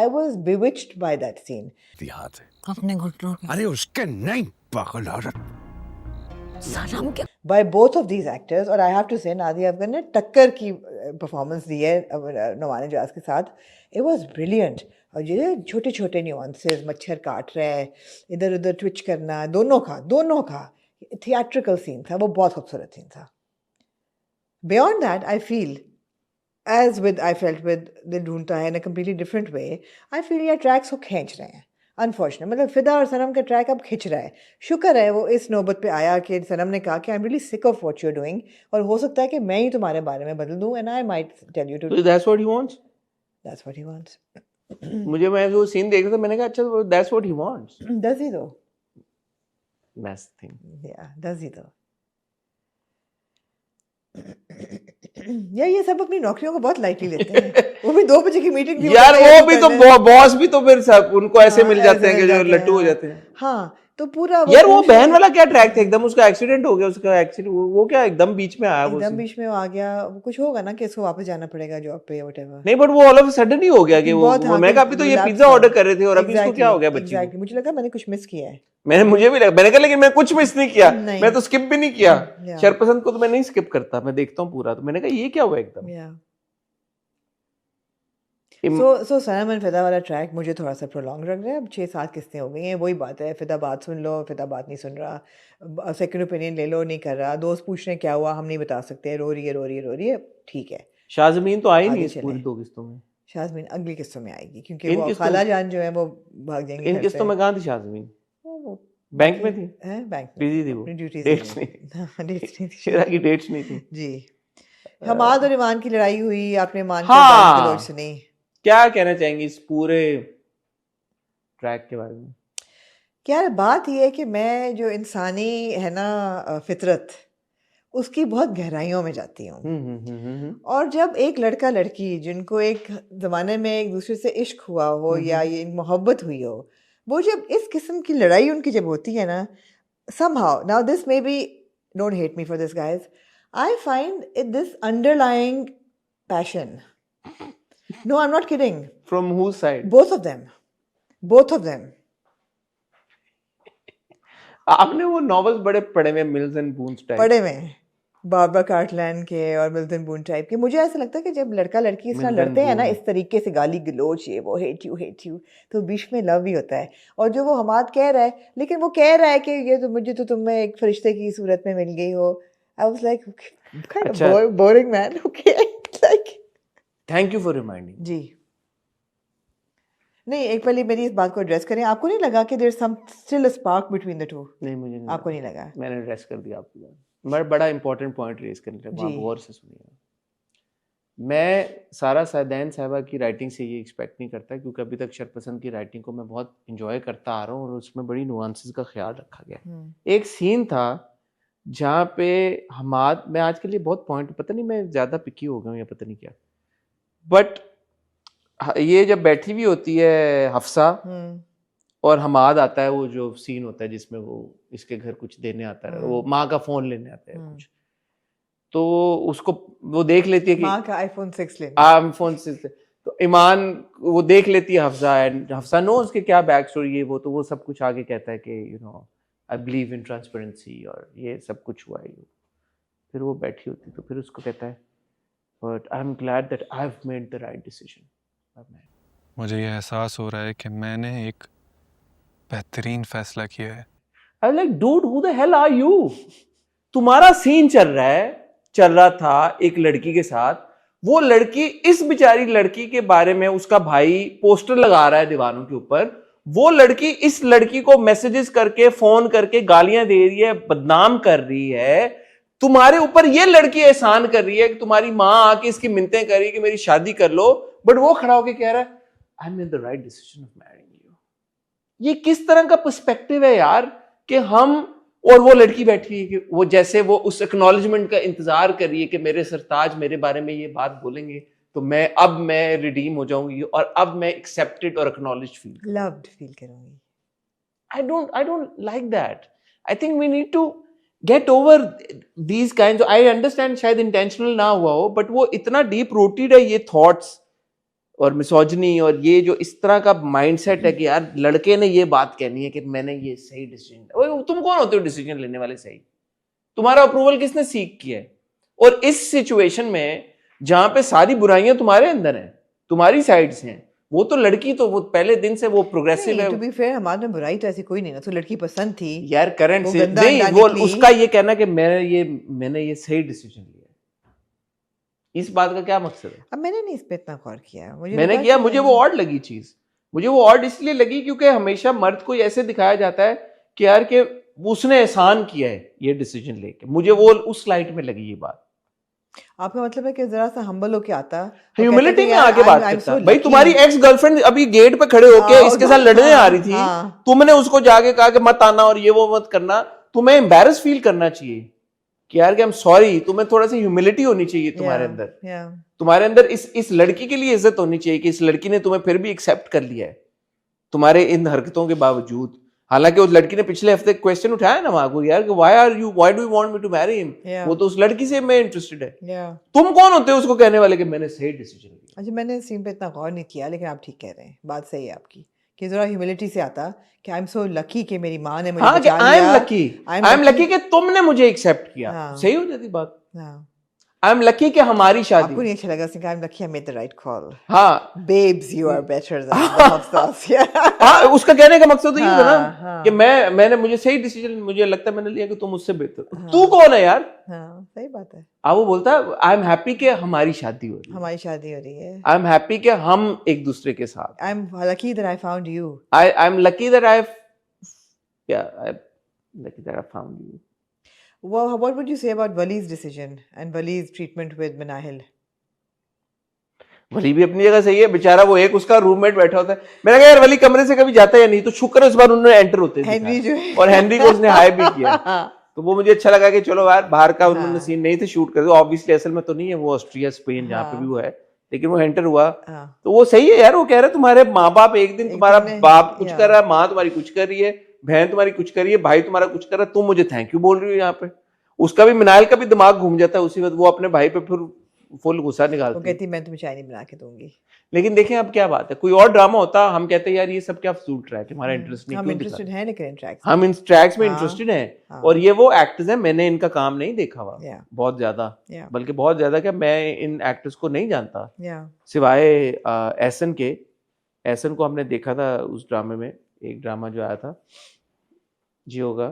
Speaker 2: was bewitched by that scene.
Speaker 6: हाथ है
Speaker 5: अपने घुटनों पे।
Speaker 6: अरे उसके नहीं, पागल औरत।
Speaker 5: सनम के
Speaker 2: By both of these actors, और I have to say Nadia Afghan ने टक्कर की परफॉर्मेंस दी है नवाने जहाज के साथ। It was brilliant। और ये छोटे छोटे न्यूआंसेस, मच्छर काट रहा है, इधर उधर ट्विच करना, दोनों का थिएट्रिकल सीन था, वो बहुत खूबसूरत सीन था। Beyond that, I feel I felt with दिल ढूंढता है in a completely different way, I feel ये ट्रैक्स को खींच रहे हैं अनफॉर्चुनेट। मतलब फिदा और सनम का ट्रैक अब खिंच रहा है। शुक्र है वो इस नौबत पे आया कि सनम ने कहा कि I am really sick of what you are doing, और हो सकता है कि मैं ही तुम्हारे बारे में बदल दूं, and I might tell you too.
Speaker 1: That's what he wants.
Speaker 2: That's what he wants.
Speaker 1: मुझे, मैं वो सीन देख रहा था, मैंने कहा अच्छा that's what he wants.
Speaker 2: Does he though?
Speaker 1: That's the thing.
Speaker 2: या डज ही दो? यार ये सब अपनी नौकरियों को बहुत लाइटली लेते हैं। वो भी 2 बजे की मीटिंग थी
Speaker 1: यार, वो भी तो बॉस भी तो फिर सब उनको ऐसे मिल जाते हैं कि जो लट्टू हो जाते हैं।
Speaker 2: हाँ तो पूरा
Speaker 1: यार वो बहन वाला क्या ट्रैक था, एकदम उसका एक्सीडेंट हो गया, उसका एक्सीडेंट वो क्या एकदम बीच में आया, वो
Speaker 2: एकदम बीच में आ गया, कुछ होगा ना कि इसको वापस जाना पड़ेगा जॉब पे या व्हाटएवर।
Speaker 1: नहीं बट वो ऑल ऑफ सडन ही हो गया कि वो मैं कहा अभी तो ये पिज्जा ऑर्डर कर रहे थे और अभी इसको क्या हो गया बच्ची को।
Speaker 2: मुझे लगा मैंने कुछ मिस किया है,
Speaker 1: मुझे भी लगा, मैंने कहा लेकिन मैं कुछ मिस नहीं किया, मैं तो स्किप भी नहीं किया। शरपसंद को तो मैं नहीं स्किप करता, मैं देखता हूँ पूरा, तो मैंने कहा ये क्या हुआ एकदम।
Speaker 2: सो सनम एंड फिदा वाला ट्रैक मुझे थोड़ा सा प्रोलॉन्ग लग रहा है। अब 6-7 किस्तें हो गई हैं, वही बात है, फिदा बात सुन लो, फिदा बात नहीं सुन रहा, सेकंड ओपिनियन ले लो, नहीं कर रहा, दोस्त पूछ रहे हैं क्या हुआ, हम नहीं बता सकते, रो रही है, ठीक है।
Speaker 1: शाज़मीन तो आई नहीं पूरी 2 किस्तों में,
Speaker 2: शाज़मीन अगली किस्तों में आएगी क्योंकि वो खाला जान जो है वो भाग जाएंगे।
Speaker 1: इन किस्तों में कहाँ थी शाज़मीन? बैंक में थी, बैंक बिजी थी, वो डेट्स नहीं थी, शेरा की डेट्स नहीं थी
Speaker 2: जी। हमाद और ईमान की लड़ाई हुई, आपने ईमान की लोग सुनी,
Speaker 1: क्या कहना चाहेंगे इस पूरे ट्रैक के बारे में?
Speaker 2: क्या बात यह है कि मैं जो इंसानी है ना फितरत, उसकी बहुत गहराइयों में जाती हूँ। और जब एक लड़का लड़की जिनको एक ज़माने में एक दूसरे से इश्क हुआ हो या ये मोहब्बत हुई हो, वो जब इस किस्म की लड़ाई उनकी जब होती है ना, somehow, now this may be, don't hate me for this guys, I find it this underlying passion. No, I'm not kidding.
Speaker 1: From whose side?
Speaker 2: Both of them.
Speaker 1: आपने वो नॉवेल्स बड़े पढ़े हुए, मिल्स एंड बून्स टाइप
Speaker 2: पढ़े हुए, Barbara Cartland के और mills and boon type के। मुझे ऐसा लगता है कि जब लड़का लड़की इस तरह लड़ते हैं ना, इस तरीके से गाली गलोच, ये वो हेट यू, तो बीच में लव भी होता है। और जो वो हमाद कह रहा है, लेकिन वो कह रहा है कि ये तो मुझे तो तुम्हें एक फरिश्ते की सूरत में मिल गई हो। I was like kind of boring man, okay, like
Speaker 1: thank you for reminding.
Speaker 2: जी नहीं, एक पहले मेरी इस बात को एड्रेस करें, आपको नहीं लगा कि there some still a spark between the two?
Speaker 1: नहीं, मुझे नहीं,
Speaker 2: आपको नहीं लगा?
Speaker 1: मैंने एड्रेस कर दिया आपकी बात, बड़ा इंपॉर्टेंट पॉइंट रेज करने लगा, आप गौर से सुनिए। मैं सारा सैदैन साहिबा की राइटिंग से ये एक्सपेक्ट नहीं करता, क्योंकि अभी तक शरपसंद की राइटिंग को मैं बहुत इंजॉय करता आ रहा हूँ और उसमें बड़ी नुआंसेस का ख्याल रखा गया। एक सीन था जहाँ पे हमाद, मैं आज के लिए बहुत पॉइंट, पता नहीं मैं ज़्यादा पिकी हो गया हूँ या पता नहीं क्या, बट ये जब बैठी हुई होती है हफ्सा और हमाद आता है, वो जो सीन होता है जिसमें वो इसके घर कुछ देने आता है, वो माँ का फोन लेने आता है कुछ, तो उसको वो देख लेती है कि
Speaker 2: माँ का iPhone 6
Speaker 1: तो ईमान वो देख लेती है हफ्सा, एंड हफ्सा नो उसके क्या बैक स्टोरी है, वो तो वो सब कुछ आगे कहता है कि you know I believe in transparency और ये सब कुछ हुआ है। फिर वो बैठी होती तो फिर उसको कहता है but I am glad that I have made the right decision.
Speaker 7: मुझे ये एहसास हो रहा है कि मैंने एक बेहतरीन फैसला किया है।
Speaker 1: I like dude who the hell are you? तुम्हारा सीन चल रहा था एक लड़की के साथ, वो लड़की, इस बेचारी लड़की के बारे में उसका भाई पोस्टर लगा रहा है दीवारों के ऊपर, वो लड़की इस लड़की को मैसेजेस करके फोन करके गालियां दे रही है, बदनाम कर रही है, तुम्हारे ऊपर ये लड़की एहसान कर रही है कि तुम्हारी माँ आके इसकी मिन्नतें कर रही है कि मेरी शादी कर लो, बट वो खड़ा होके कह रहा है आई made the right decision of marrying you. ये किस तरह का पर्सपेक्टिव है यार कि हम, और वो लड़की बैठी है कि वो जैसे वो उस एक्नॉलेजमेंट का इंतजार कर रही है कि मेरे सरताज मेरे बारे में ये बात बोलेंगे तो मैं रिडीम हो जाऊंगी और अब मैं एक्सेप्टेड और एक्नॉलेज
Speaker 2: लव्ड फील करूंगी।
Speaker 1: I don't like that. I think we need to get over these kinds of, I understand शायद intentional ना हुआ हो, but वो इतना deep rooted है ये thoughts और मिसोजिनी और ये जो इस तरह का माइंडसेट है कि यार लड़के ने ये बात कहनी है कि मैंने ये सही डिसीजन, तुम कौन होते हो डिसीजन लेने वाले? सही, तुम्हारा अप्रूवल किसने सीख किया है? और इस सिचुएशन में जहां पे सारी बुराइयां तुम्हारे अंदर हैं, तुम्हारी साइड से हैं, वो तो लड़की तो वो पहले दिन से वो प्रोग्रेसिव है।
Speaker 2: टू बी फेयर हमारे में बुराई तो ऐसी कोई नहीं ना, तो लड़की पसंद थी
Speaker 1: यार करंट से नहीं, वो उसका ये कहना कि मैंने ये सही डिसीजन लिया। इस बात का क्या मकसद है?
Speaker 2: अब मैंने नहीं इस पे इतना गौर किया,
Speaker 1: मैंने किया, मुझे वो ऑड लगी चीज, मुझे वो ऑड इसलिए लगी क्योंकि हमेशा मर्द को ऐसे दिखाया जाता है कि यार कि उसने एहसान किया है ये डिसीजन लेके, मुझे वो उस लाइट में लगी ये बात।
Speaker 2: आपका मतलब है कि जरा सा हम्बल होके आता,
Speaker 1: ह्यूमिलिटी में आके बात करता। भाई तुम्हारी एक्स गर्लफ्रेंड अभी गेट पे खड़े होके इसके साथ लड़ने आ रही थी, तुमने उसको जाके कहा कि मत आना और ये वो मत करना, तुम्हें एम्बैरस फील करना चाहिए कि यार कि आई एम सॉरी, तुम्हें थोड़ा सा ह्यूमिलिटी होनी चाहिए तुम्हारे अंदर, तुम्हारे अंदर इस लड़की के लिए इज्जत होनी चाहिए कि इस लड़की ने तुम्हें फिर भी एक्सेप्ट कर लिया है तुम्हारे इन हरकतों के बावजूद। हालांकि उस लड़की ने पिछले हफ्ते क्वेश्चन उठाया ना वहां को यार कि why do you want me to marry him, वो तो उस लड़की से मैं इंटरेस्टेड है। तुम कौन होते हो उसको कहने वाले कि मैंने सही डिसीजन लिया?
Speaker 2: अच्छा, मैंने सीन पे इतना गौर नहीं किया, लेकिन आप ठीक कह रहे हैं, बात सही है आपकी कि जरा ह्यूमिलिटी से आता कि आई एम सो लकी कि मेरी माँ ने मुझे बचा लिया।
Speaker 1: आई एम लकी कि तुमने मुझे एक्सेप्ट किया, सही हो जाती बात। आई एम लकी कि हमारी शादी।
Speaker 2: आपको नहीं अच्छा लगा उसने कहा I am lucky I made the right call.
Speaker 1: हाँ,
Speaker 2: babes you are better than Hafsa's.
Speaker 1: हाँ, उसका कहने का मकसद तो ये था ना कि मैंने मुझे सही डिसीजन मुझे लगता है मैंने लिया कि तुम मुझसे बेहतर। तू कौन है यार?
Speaker 2: हाँ, सही बात है।
Speaker 1: अब वो बोलता है आई एम हैप्पी कि हमारी शादी हो रही है,
Speaker 2: हमारी शादी हो रही है।
Speaker 1: आई एम हैप्पी कि हम एक दूसरे के साथ।
Speaker 2: आई am lucky that I found you.
Speaker 1: I am lucky that I lucky that I found you.
Speaker 2: Well, what would you say about Wali's decision and Wali's treatment with Manahil?
Speaker 1: वली भी अपनी जगह सही है, बेचारा वो एक उसका रूममेट बैठा होता है। मैंने कहा यार वली कमरे से कभी जाता है या नहीं, तो शुक्र है इस बार उन्होंने एंटर होते हैं
Speaker 2: हेनरी जो है,
Speaker 1: और हेनरी को उसने हाई भी किया। तो वो मुझे अच्छा लगा कि चलो यार बाहर का उन्होंने सीन नहीं थे शूट कर, ऑब्वियसली असल में तो नहीं है, वो ऑस्ट्रिया स्पेन जहाँ पे भी वो है, लेकिन वो एंटर हुआ तो वो सही है यार। वो कह रहा है तुम्हारे माँ बाप एक दिन तुम्हारा बाप कुछ कर रहा है, माँ तुम्हारी कुछ कर रही है, बहन तुम्हारी कुछ कर रही है, भाई तुम्हारा कुछ कर रहा है, तुम मुझे थैंक यू बोल रही हो यहाँ पे। उसका भी मिनाइल का भी दिमाग घूम जाता है उसी वक्त, वो अपने भाई पे फिर फुल गुस्सा निकालती है।
Speaker 2: वो कहती मैं तुम्हें चाय नहीं बना के दूंगी।
Speaker 1: लेकिन देखें अब क्या बात है, कोई और ड्रामा होता हम कहते हैं यार ये सब क्या फजूल ट्रैक है, हमारा इंटरेस्ट नहीं,
Speaker 2: हम इंटरेस्टेड हैं लेकिन
Speaker 1: हम इन ट्रैक्स में इंटरेस्टेड हैं। और ये वो एक्टर्स हैं, मैंने इनका काम नहीं देखा हुआ बहुत ज्यादा, बल्कि बहुत ज्यादा क्या मैं इन एक्टर्स को नहीं जानता सिवाय एहसन के। एहसन को हमने देखा था उस ड्रामे में, एक ड्रामा जो आया था जी होगा,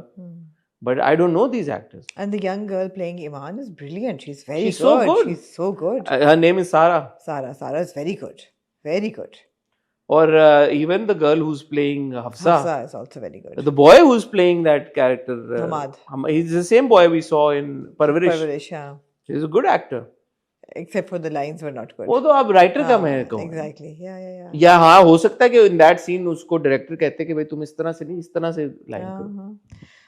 Speaker 1: but I don't know these actors.
Speaker 2: And the young girl playing Iman is brilliant. She's very
Speaker 1: She's so good.
Speaker 2: She's so good.
Speaker 1: Her name is Sara.
Speaker 2: Sara is very good. Very good.
Speaker 1: Or even the girl who's playing Hafsa
Speaker 2: is also very good.
Speaker 1: The boy who's playing that character,
Speaker 2: Hamad.
Speaker 1: He's the same boy we saw in Parvarish.
Speaker 2: Parvarish, yeah.
Speaker 1: He's a good actor.
Speaker 2: Except for the lines were not good.
Speaker 1: वो तो अब writer का मैं कहूँ।
Speaker 2: Exactly. Yeah.
Speaker 1: या हाँ हो सकता है कि in that scene उसको डायरेक्टर कहते हैं कि भाई तुम इस तरह से नहीं, इस तरह से लाइन करो।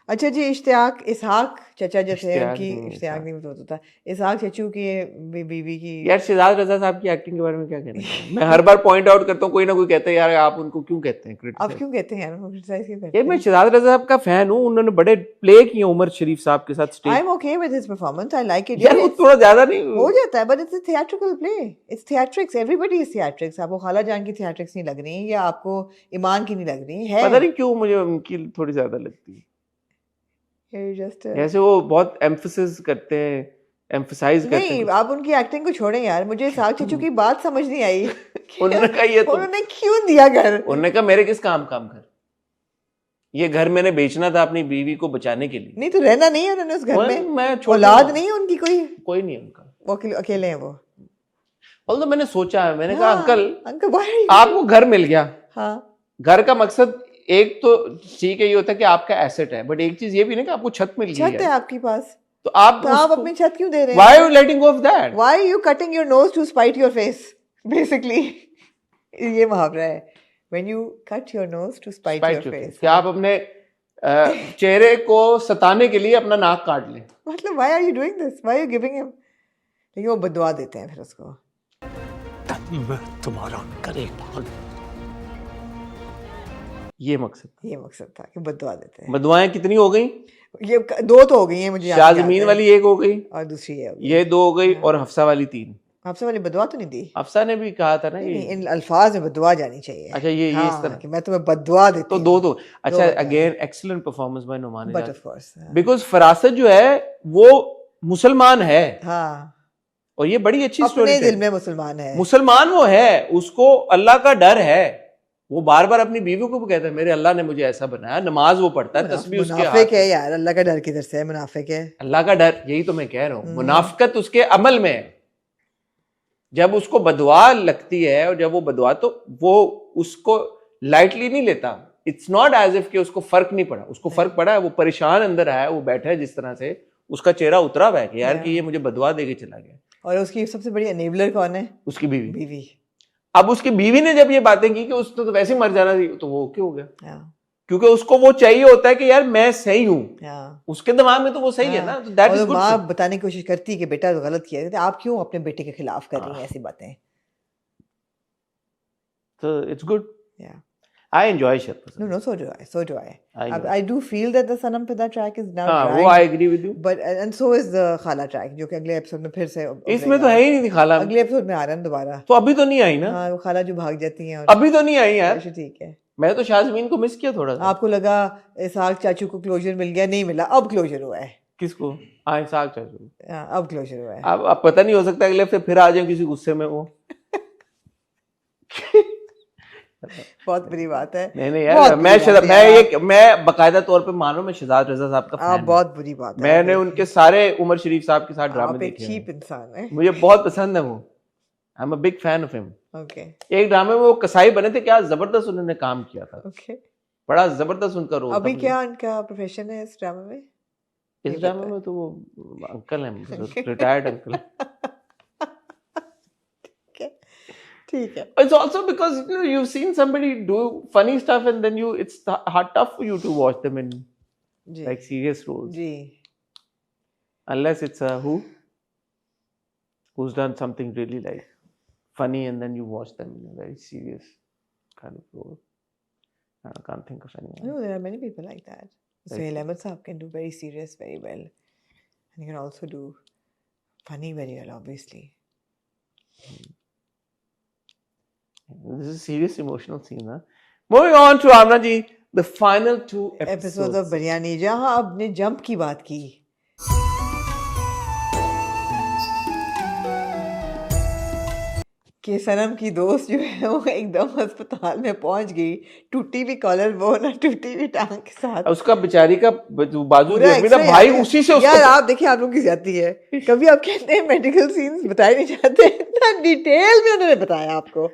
Speaker 2: अच्छा जी, इश्तियाक इसहाक चचा जैसे उनकी इश्तियाक नहीं होता, इसहाक चचू की बीवी की। यार
Speaker 1: शहजाद रजा साहब की एक्टिंग के बारे में क्या कहना है? मैं हर बार पॉइंट आउट करता हूँ, कोई ना कोई कहता है यार आप उनको क्यों कहते हैं,
Speaker 2: आप क्यों कहते हैं यार उनको क्रिटिसाइज क्यों करते हैं?
Speaker 1: मैं शहजाद रजा साहब का फैन हूँ, उन्होंने बड़े प्ले किए उमर शरीफ साहब के साथ stage.
Speaker 2: I am okay with his performance, I like it.
Speaker 1: यार वो थोड़ा ज्यादा नहीं
Speaker 2: हो जाता है, but it's a theatrical play, it's theatrics, everybody is theatrics. आपको खाला जान की थिएट्रिक्स नहीं लग रही या आपको ईमान की नहीं लग रही है?
Speaker 1: पता नहीं क्यों मुझे उनकी थोड़ी ज्यादा लगती है। ऐसे वो बहुत एम्फसिस करते हैं, एम्फसाइज करते हैं।
Speaker 2: नहीं, आप उनकी एक्टिंग को छोड़ें यार, मुझे साग चचू की बात समझ नहीं आई।
Speaker 1: उन्होंने कहा ये तो
Speaker 2: उन्होंने क्यों दिया घर?
Speaker 1: उन्होंने कहा मेरे किस काम घर, ये घर मैंने बेचना था अपनी बीवी को बचाने के लिए।
Speaker 2: नहीं तो रहना नहीं है उन्होंने उस घर में,
Speaker 1: मैं
Speaker 2: औलाद नहीं है उनकी, कोई
Speaker 1: नहीं उनका,
Speaker 2: वो अकेले हैं वो।
Speaker 1: तो मैंने सोचा है, मैंने कहा अंकल
Speaker 2: भाई
Speaker 1: आपको घर मिल गया।
Speaker 2: हाँ,
Speaker 1: घर का मकसद एक तो ठीक है ये होता है कि आपका एसेट है, बट एक चीज ये भी नहीं कि आपको छत मिल गई है।
Speaker 2: छत है आपके पास,
Speaker 1: तो आप
Speaker 2: अपनी छत क्यों दे रहे हैं?
Speaker 1: Why are you letting go of that?
Speaker 2: Why are you cutting your nose to spite your face? Basically, ये मुहावरा है, when you cut your nose to spite your face।
Speaker 1: कि आप अपने चेहरे को सताने के लिए अपना नाक काट लें।
Speaker 2: मतलब why are you doing this? Why are you giving him? लेकिन वो बददुआ देते हैं फिर उसको।
Speaker 6: मैं तुम्हारा करेगा।
Speaker 1: ये मकसद
Speaker 2: था कि बददुआ देते हैं।
Speaker 1: बददुआएं कितनी हो गई?
Speaker 2: ये 2 तो हो गई हैं मुझे याद है।
Speaker 1: शाज़मीन वाली 1 हो गई
Speaker 2: और दूसरी है
Speaker 1: ये 2 हो गई और हफ्सा वाली 3।
Speaker 2: हफ्सा वाली बददुआ तो नहीं दी?
Speaker 1: हफ्सा ने भी कहा था ना
Speaker 2: ये इन अल्फाज में बददुआ जानी चाहिए।
Speaker 1: अच्छा ये इस तरह
Speaker 2: कि मैं तुम्हें बददुआ देती
Speaker 1: तो 2 अच्छा again excellent performance by Numan,
Speaker 2: but of course
Speaker 1: because Farasat जो है वो मुसलमान है।
Speaker 2: हाँ,
Speaker 1: और ये बड़ी अच्छी स्टोरी है।
Speaker 2: अपने दिल में
Speaker 1: मुसलमान वो है, उसको अल्लाह का डर है, वो बार बार अपनी बीवी को भी कहता है मेरे अल्लाह ने मुझे ऐसा बनाया, नमाज वो पढ़ता है, तस्बीह उसके हाथ।
Speaker 2: मुनाफिक है यार, अल्लाह का डर किधर से है? मुनाफिक है,
Speaker 1: अल्लाह का डर, यही तो मैं कह रहा हूँ। मुनाफिकत उसके अमल में है। जब उसको बदुआ लगती है और जब वो बदुआ, तो वो उसको लाइटली नहीं लेता। इट्स नॉट एज इफ कि उसको फर्क नहीं पड़ा, उसको फर्क पड़ा है। वो परेशान अंदर आया, वो बैठा है जिस तरह से, उसका चेहरा उतरा हुआ है कि यार कि ये मुझे बदुआ देके चला गया।
Speaker 2: और उसकी सबसे बड़ी एनेबलर कौन है? उसकी बीवी।
Speaker 1: अब उसकी बीवी ने जब ये बातें की कि उसको तो वैसे ही मर जाना थी, तो वो ओके हो गया, क्योंकि उसको वो चाहिए होता है कि यार मैं सही हूँ, उसके दिमाग में तो वो सही है ना। तो दैट इज गुड।
Speaker 2: माँ बताने की कोशिश करती है कि बेटा तो गलत किया है, आप क्यों अपने बेटे के खिलाफ कर रही हैं ऐसी बातें?
Speaker 1: तो it's good. I enjoy Sharpazan.
Speaker 2: No, so do I.
Speaker 1: I know.
Speaker 2: I do feel that the Sanam Fida track is now
Speaker 1: हाँ,
Speaker 2: dragged.
Speaker 1: वो I agree with you.
Speaker 2: But and so is the Khala track, जो कि अगले episode में फिर से
Speaker 1: इसमें तो है ही नहीं खाला,
Speaker 2: अगले एपिसोड में आ रहा है दोबारा।
Speaker 1: तो अभी तो नहीं आई ना।
Speaker 2: हाँ, वो खाला जो भाग जाती हैं।
Speaker 1: अभी तो नहीं आई यार।
Speaker 2: ठीक है।
Speaker 1: मैं तो शाज़मीन को मिस किया थोड़ा सा।
Speaker 2: आपको लगा इसाक चाचू को क्लोजर मिल गया, नहीं मिला, अब क्लोजर हुआ है।
Speaker 1: किसको? हाँ, इसाक चाचू।
Speaker 2: अब क्लोजर हुआ है।
Speaker 1: अब पता नहीं, हो सकता है अगले हफ्ते फिर आ जाए किसी गुस्से में वो।
Speaker 2: बहुत बुरी बात है।
Speaker 1: नहीं यार, मैं बकायदा तौर पे मानो, मैं शहजाद रजा साहब का फैन हूं।
Speaker 2: बहुत बुरी बात है।
Speaker 1: मैंने उनके सारे उमर शरीफ साहब के साथ ड्रामे देखे हैं।
Speaker 2: चीप इंसान है।
Speaker 1: मुझे बहुत पसंद है वो। I am a big fan of him.
Speaker 2: Okay.
Speaker 1: एक ड्रामे में वो कसाई बने थे, क्या जबरदस्त उन्होंने काम किया था।
Speaker 2: ओके।
Speaker 1: बड़ा जबरदस्त उनका रोल था।
Speaker 2: अभी क्या उनका प्रोफेशन है इस ड्रामे में?
Speaker 1: इस ड्रामे में तो वो अंकल हैं, रिटायर्ड अंकल।
Speaker 2: ठीक है।
Speaker 1: It's also because you've seen somebody do funny stuff and then it's hard tough for you to watch them in like serious roles.
Speaker 2: Ji.
Speaker 1: Unless it's who's done something really like funny and then you watch them in a very serious kind of role. I can't think of anyone.
Speaker 2: No, there are many people like that. Suhail Ahmed Saab can do very serious very well, and he can also do funny very well, obviously.
Speaker 1: This is a serious emotional scene, huh? Moving on to Amna ji, the final 2 episodes
Speaker 2: of biryani, जहाँ आपने jump की बात की। कि सनम की दोस्त जो है वो एकदम अस्पताल में पहुंच गई, टूटी भी कॉलर बोन और टूटी भी टांग के साथ।
Speaker 1: उसका बेचारी का बाजू मेरा भाई उसी से
Speaker 2: यार आप देखिए, आप लोगों की जाती है। कभी आप कहते हैं मेडिकल सीन्स बताए नहीं जाते, इतना डिटेल में उन्होंने बताया आपको।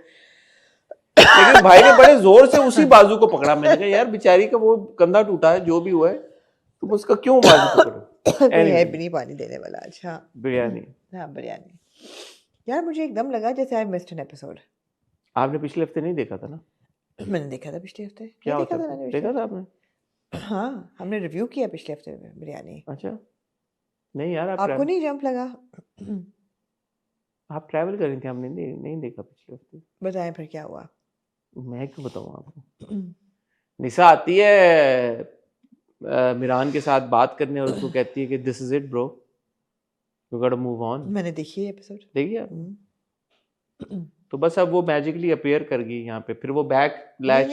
Speaker 1: लेकिन भाई ने बड़े जोर से उसी बाजू को पकड़ा। मैंने कहा यार बेचारी का वो कंधा टूटा है, जो भी हुआ है, तुम उसका क्यों बाजू पकड़ो?
Speaker 2: है भी नहीं पानी देने वाला। अच्छा,
Speaker 1: बिरयानी।
Speaker 2: हाँ, बिरयानी। यार मुझे एकदम लगा जैसे आई मिस्ड एन एपिसोड।
Speaker 1: आपने पिछले हफ्ते नहीं देखा था ना?
Speaker 2: मैंने देखा था पिछले हफ्ते।
Speaker 1: क्या देखा था आपने?
Speaker 2: हाँ, हमने रिव्यू किया पिछले हफ्ते में बिरयानी।
Speaker 1: अच्छा, नहीं यार
Speaker 2: आपको नहीं जंप लगा?
Speaker 1: आप ट्रैवल कर रही थी, हमने नहीं देखा पिछले हफ्ते।
Speaker 2: बताएं फिर क्या हुआ।
Speaker 1: मैं क्यों बताऊँ आपको? निशा आती है मिरान के साथ बात करने और उसको कहती है कि this is it bro, you got to move on.
Speaker 2: मैंने देखी है एपिसोड।
Speaker 1: देखिए आप। तो बस अब वो मैजिकली अपीयर कर गई यहाँ पे, फिर वो बैकलैश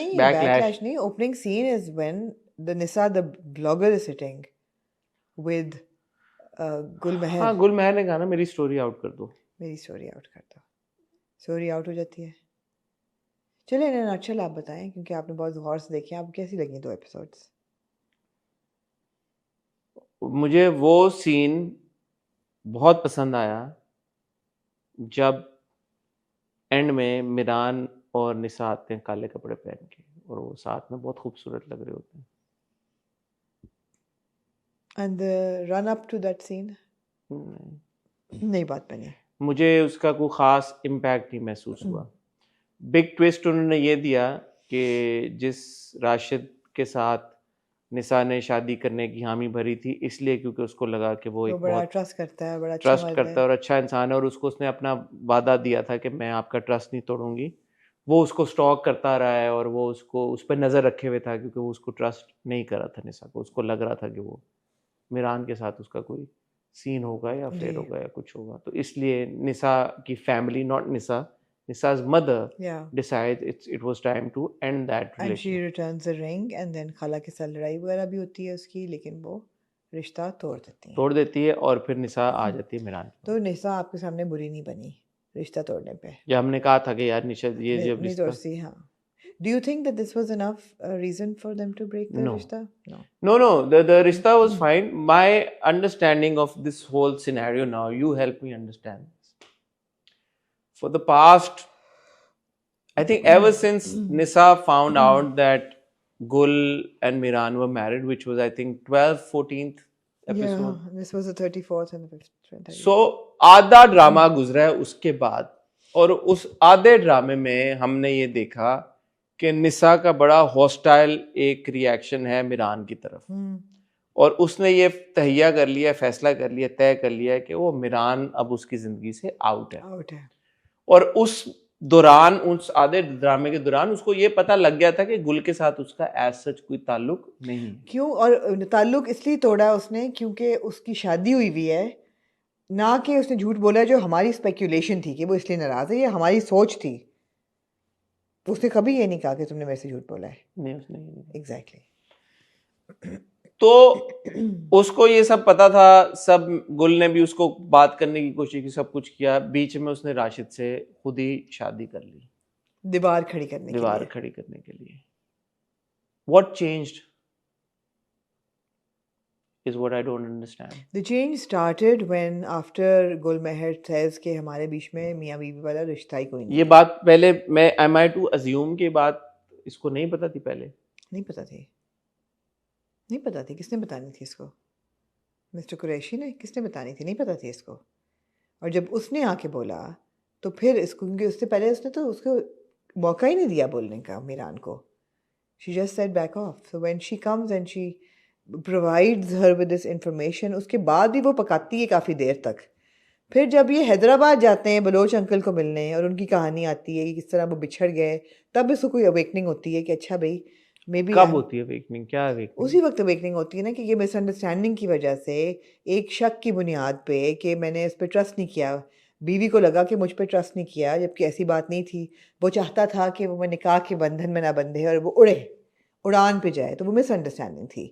Speaker 2: नहीं, opening scene is when the Nisha the blogger is sitting with Gulmehar.
Speaker 1: हाँ, गुलमहर ने कहा ना मेरी स्टोरी आउट कर दो।
Speaker 2: मेरी स्टोरी आउट कर दो। स्टोरी आउट हो जाती है। चलिए ना, अच्छा आप बताएं, क्योंकि आपने बहुत गौर से देखे, आपको कैसी लगी 2 एपिसोड्स?
Speaker 1: मुझे वो सीन बहुत पसंद आया जब एंड में मिरान और निशा आते हैं काले कपड़े पहन के, और वो साथ में बहुत खूबसूरत लग रहे होते हैं।
Speaker 2: And the run up to that scene नहीं बात बनी।
Speaker 1: मुझे उसका कोई खास इम्पैक्ट नहीं महसूस हुआ। बिग ट्विस्ट उन्होंने ये दिया कि जिस राशिद के साथ निशा ने शादी करने की हामी भरी थी, इसलिए क्योंकि उसको लगा कि वो एक
Speaker 2: बड़ा ट्रस्ट करता है, बड़ा
Speaker 1: ट्रस्ट करता है और अच्छा इंसान है, और उसको उसने अपना वादा दिया था कि मैं आपका ट्रस्ट नहीं तोड़ूंगी। वो उसको स्टॉक करता रहा है और वो उसको उस पर नज़र रखे हुए था, क्योंकि वो उसको ट्रस्ट नहीं कर रहा था निशा को। उसको लग रहा था कि वो मिरान के साथ उसका कोई सीन होगा या अफेयर होगा या कुछ होगा, तो इसलिए निशा की family, not Nisa's mother decides it was time to end that relationship.
Speaker 2: And she returns the ring, and then खाला के साथ लड़ाई वगैरह भी होती है उसकी, लेकिन वो रिश्ता तोड़ देती है और फिर निशा आ जाती है मिरान। तो निशा आपके सामने बुरी नहीं बनी रिश्ता तोड़ने पे?
Speaker 1: या हमने कहा था कि यार निशा ये जब
Speaker 2: रिश्ता, हाँ। Do you think that this was enough reason for them to break the rishta?
Speaker 1: No. The rishta was fine. My understanding of this whole scenario now, you help me understand. For the past, I think ever since Nisa found out that Gul and Miran were married, which was I think 12th, 14th episode.
Speaker 2: Yeah, this was the 34th and the 5th.
Speaker 1: So आधा drama गुजरा है उसके बाद, और उस आधे ड्रामे में हमने ये देखा कि निसा का बड़ा हॉस्टाइल एक रिएक्शन है मिरान की तरफ, और उसने ये तहिया कर लिया, फैसला कर लिया, तय कर लिया कि वो मिरान अब उसकी जिंदगी से आउट है। और उस दौरान, उस आधे ड्रामे के दौरान उसको ये पता लग गया था कि गुल के साथ उसका एज सच कोई ताल्लुक नहीं।
Speaker 2: क्यों? और ताल्लुक इसलिए तोड़ा उसने क्योंकि उसकी शादी हुई है, ना कि उसने झूठ बोला जो हमारी स्पेक्यूलेशन थी कि वो इसलिए नाराज है, ये हमारी सोच थी। उसने कभी ये नहीं कहा कि तुमने मेरे से झूठ बोला है।
Speaker 1: नहीं, उसने नहीं।
Speaker 2: एग्जैक्टली।
Speaker 1: तो उसको ये सब पता था, सब। गुल ने भी उसको बात करने की कोशिश की, सब कुछ किया। बीच में उसने राशिद से खुद ही शादी कर ली,
Speaker 2: दीवार खड़ी करने
Speaker 1: के लिए। What changed is what I don't understand.
Speaker 2: The change started when after Gul Meher says कि हमारे बीच में मियाँ बीवी वाला रिश्ता ही कोई नहीं।
Speaker 1: ये बात पहले मैं am I to assume कि बात इसको नहीं पता थी पहले?
Speaker 2: नहीं पता थी। किसने बतानी थी इसको? मिस्टर कुरैशी ने? किसने बतानी थी? नहीं पता थी इसको। और जब उसने आके बोला तो फिर इसको, क्योंकि उससे पहले उसने तो उसको मौका ही नहीं दिया बोलने का मीरान को। She just said back off. So when she comes and she provides her with this information, उसके बाद भी वो पकाती है काफ़ी देर तक। फिर जब ये हैदराबाद जाते हैं बलोच अंकल को मिलने और उनकी कहानी आती है कि किस तरह वो बिछड़ गए, तब इसको कोई अवेकनिंग होती है कि अच्छा भाई मे बी।
Speaker 1: कब होती है अवेकनिंग? क्या अवेकनिंग?
Speaker 2: उसी वक्त अवेकनिंग होती है ना कि ये मिसअंडरस्टैंडिंग की वजह से, एक शक की बुनियाद पे कि मैंने इस पर ट्रस्ट नहीं किया, बीवी को लगा कि मुझ पर ट्रस्ट नहीं किया, जबकि ऐसी बात नहीं थी। वो चाहता था कि वो मैं निकाह के बंधन में ना बंधे और वो उड़ान पे जाए, तो वो मिसअंडरस्टैंडिंग थी,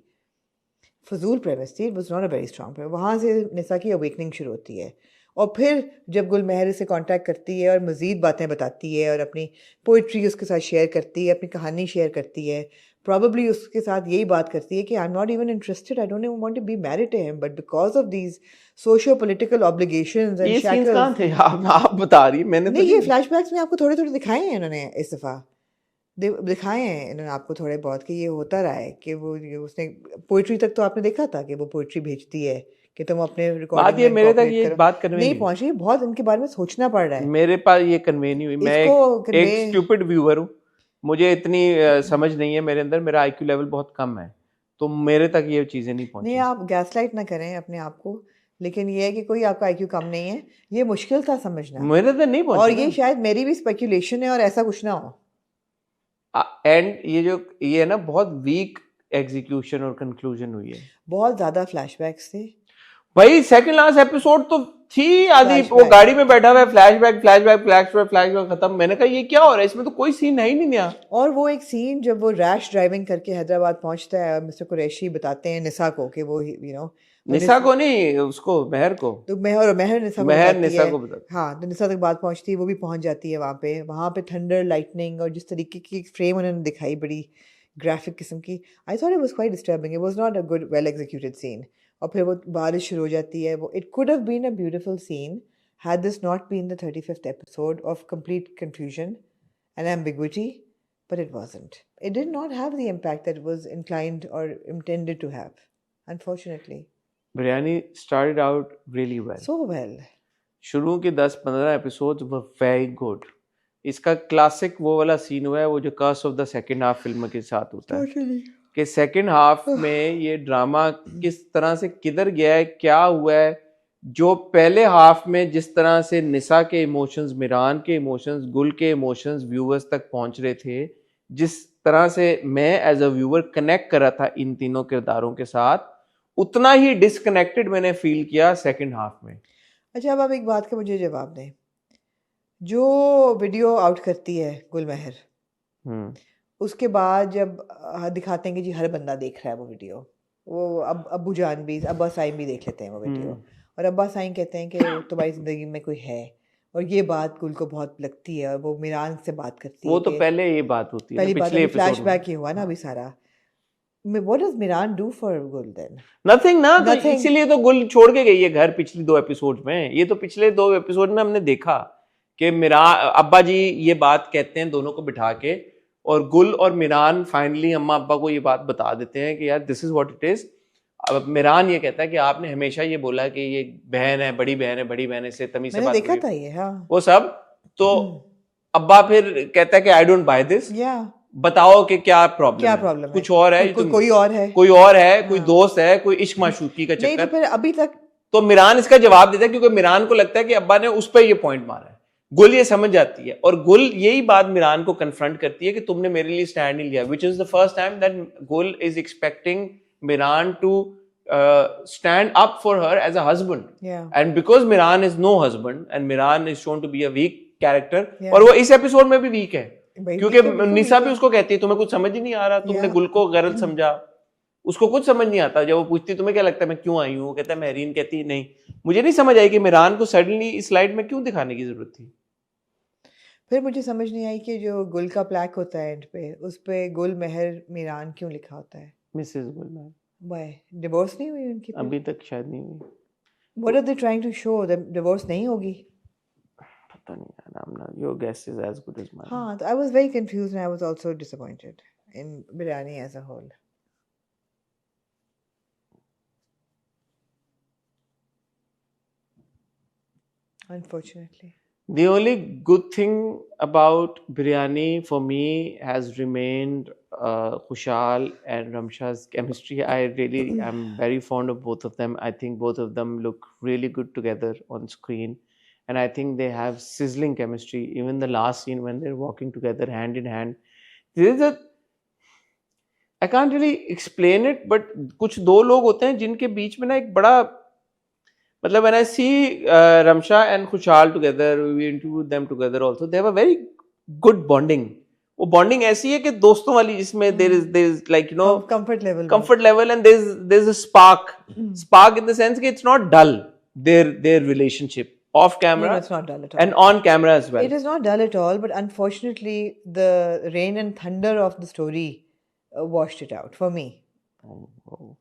Speaker 2: फजूल प्रेमिस थी। It was not a very strong premise. वहाँ से निसा की अवेकनिंग शुरू होती है। और फिर जब गुल मेहर से कांटेक्ट करती है और मज़ीद बातें बताती है और अपनी पोइट्री उसके साथ शेयर करती है, अपनी कहानी शेयर करती है, प्रॉबली उसके साथ यही बात करती है कि I am not even interested, I don't even want to be married to him, but because of these socio political obligations and
Speaker 1: shackles. कहां थे आप बता रही? मैंने
Speaker 2: नहीं, ये फ्लैशबैक्स में आपको थोड़े थोड़े दिखाए हैं इन्होंने, इस दफ़ा दिखाए हैं इन्होंने आपको थोड़े बहुत कि ये होता रहा है कि वो उसने पोइट्री तक तो आपने देखा था कि वो पोइट्री भेजती है कि तुम अपने रिकॉर्डिंग
Speaker 1: ये मेरे तक ये बात कन्वे
Speaker 2: नहीं पहुंची। बहुत इनके बारे में सोचना पड़ रहा है।
Speaker 1: मेरे पास ये कन्वे नहीं हुई। मैं एक स्टूपिड व्यूअर हूँ, मुझे इतनी समझ नहीं है मेरे अंदर, मेरा आईक्यू लेवल बहुत कम है, तो मेरे तक ये चीजें नहीं पहुंची।
Speaker 2: नहीं, आप गैसलाइट ना करें अपने आप को, लेकिन ये है कि कोई आपका आईक्यू कम नहीं है, ये मुश्किल था समझना।
Speaker 1: मेरे तक नहीं पहुंची।
Speaker 2: और ये शायद मेरी भी स्पेकुलेशन है और ऐसा कुछ ना हो।
Speaker 1: एंड ये ना बहुत वीक एग्जीक्यूशन और कंक्लूजन हुई है।
Speaker 2: बहुत ज्यादा फ्लैशबैक्स थे
Speaker 1: भाई। सेकंड लास्ट एपिसोड तो थी आदि, वो गाड़ी में बैठा हुआ है, फ्लैशबैक खत्म। मैंने कहा ये क्या हो रहा है, इसमें तो कोई सीन है ही नहीं नया।
Speaker 2: और वो एक सीन जब वो रैश ड्राइविंग करके हैदराबाद पहुंचता है और मिस्टर कुरैशी बताते हैं निसा को कि वो
Speaker 1: निसा को नहीं, उसको मेहर को,
Speaker 2: तो मेहर निसा
Speaker 1: को बताती।
Speaker 2: हाँ, तो निसा तक बात पहुंचती है, वो भी पहुंच जाती है वहाँ पे थंडर लाइटनिंग और जिस तरीके की फ्रेम उन्होंने दिखाई, बड़ी ग्राफिक किस्म की। I thought it was quite disturbing, it was not a good well executed scene. और फिर वो बारिश शुरू हो जाती है। वो it could have been a beautiful scene had this not been the 35th episode of complete confusion and ambiguity, but it wasn't. It did not have the impact that it was inclined or intended to have, unfortunately.
Speaker 1: Biryani started out really well.
Speaker 2: So well.
Speaker 1: शुरू के 10-15 episode were very good. इसका classic वो वाला scene हुआ है, वो जो curse of the second half film के साथ होता है कि सेकंड हाफ में ये ड्रामा किस तरह से किधर गया है, क्या हुआ है। जो पहले हाफ में जिस तरह से निसा के इमोशंस, मिरान के इमोशंस, गुल के इमोशंस व्यूअर्स तक पहुंच रहे थे, जिस तरह से मैं एज अ व्यूअर कनेक्ट कर रहा था इन तीनों किरदारों के साथ, उतना ही डिसकनेक्टेड मैंने फील किया सेकंड हाफ में।
Speaker 2: अच्छा, अब आप एक बात का मुझे जवाब दें। जो वीडियो आउट करती है गुल मेहर, उसके बाद जब दिखाते हैं कि जी हर बंदा देख रहा है वो वीडियो, वो अब अब्बू जान भी, अब्बा साईं भी देख लेते हैं वो वीडियो, और अब्बा साईं कहते हैं कि तुम्हारी ज़िंदगी में कोई है, और ये बात गुल को बहुत लगती है और वो मिरान से बात करती है।
Speaker 1: वो तो पहले ये बात होती है,
Speaker 2: पहली बात फ्लैशबैक ये हुआ ना अभी सारा। What does Miran do for Gul then?
Speaker 1: Nothing ना, तो इसीलिए तो गुल छोड़ के गई है घर पिछली 2 एपिसोड में। ये तो पिछले 2 एपिसोड में हमने देखा कि मिरान, अब्बा जी ये बात कहते हैं दोनों को बिठा के, और गुल और मिरान फाइनली अम्मा अब्बा को ये बात बता देते हैं कि यार this is what it is. अब मिरान ये कहता है कि आपने हमेशा ये बोला कि ये बहन है, बड़ी बहन है से तमीज से बात
Speaker 2: देखा था ये, हाँ,
Speaker 1: वो सब। तो अब्बा फिर कहता है कि आई डोंट बाय दिस, बताओ कि क्या प्रॉब्लम है? कुछ और है,
Speaker 2: कोई और है,
Speaker 1: कोई दोस्त है, कोई इश्क माशूकी का चक्कर।
Speaker 2: तो फिर अभी तक
Speaker 1: तो मिरान इसका जवाब देता है, क्योंकि मिरान को लगता है कि अब्बा ने उस पर ये पॉइंट मारा है। गुल ये समझ जाती है, और गुल यही बात मिरान को कन्फ्रंट करती है कि तुमने मेरे लिए स्टैंड नहीं लिया, which is the first time that Gul is expecting Miran to stand up for her as a husband.
Speaker 2: Yeah.
Speaker 1: And because Miran is no husband and Miran is shown to be a weak character, और वो इस episode में भी week है क्योंकि निशा भी उसको कहती है तुम्हें कुछ समझ ही नहीं आ रहा, तुमने गुल को गलत समझा, उसको कुछ समझ नहीं आता। जब वो पूछती तुम्हें क्या लगता है मैं क्यों आई हूँ, कहता है महरीन कहती नहीं, मुझे नहीं समझ आई कि मिरान को सडनली इस स्लाइड में क्यों दिखाने की जरूरत थी।
Speaker 2: फिर मुझे समझ नहीं आई कि जो गुल का प्लैक होता है एंड पे, उस पे गुल मेहर मिरान क्यों लिखा होता है?
Speaker 1: मिसेस गुल मेहर।
Speaker 2: Why? डिवोर्स नहीं हुई उनकी?
Speaker 1: अभी तक शायद नहीं हुई।
Speaker 2: What are they trying to show? Divorce नहीं होगी?
Speaker 1: पता नहीं यार, I'm not, your guess is as good as mine.
Speaker 2: हाँ, तो I was very confused and I was also disappointed in Biryani as a whole. Unfortunately.
Speaker 1: The only good thing about Biryani for me has remained Khushal and Ramsha's chemistry. I really am very fond of both of them. I think both of them look really good together on screen. And I think they have sizzling chemistry. Even the last scene when they're walking together hand in hand. I can't really explain it, but कुछ दो लोग होते हैं जिनके बीच में ना एक बड़ा, मतलब when I see Ramsha and Khushal together, we interviewed them together also, they have a very good bonding. वो bonding ऐसी है कि दोस्तों वाली, जिसमें there is like you know
Speaker 2: comfort level
Speaker 1: and there's a spark in the sense कि it's not dull, their relationship off camera.
Speaker 2: No, it's not dull at all.
Speaker 1: And on camera as well.
Speaker 2: It is not dull at all, but unfortunately the rain and thunder of the story washed it out for me.
Speaker 1: Oh.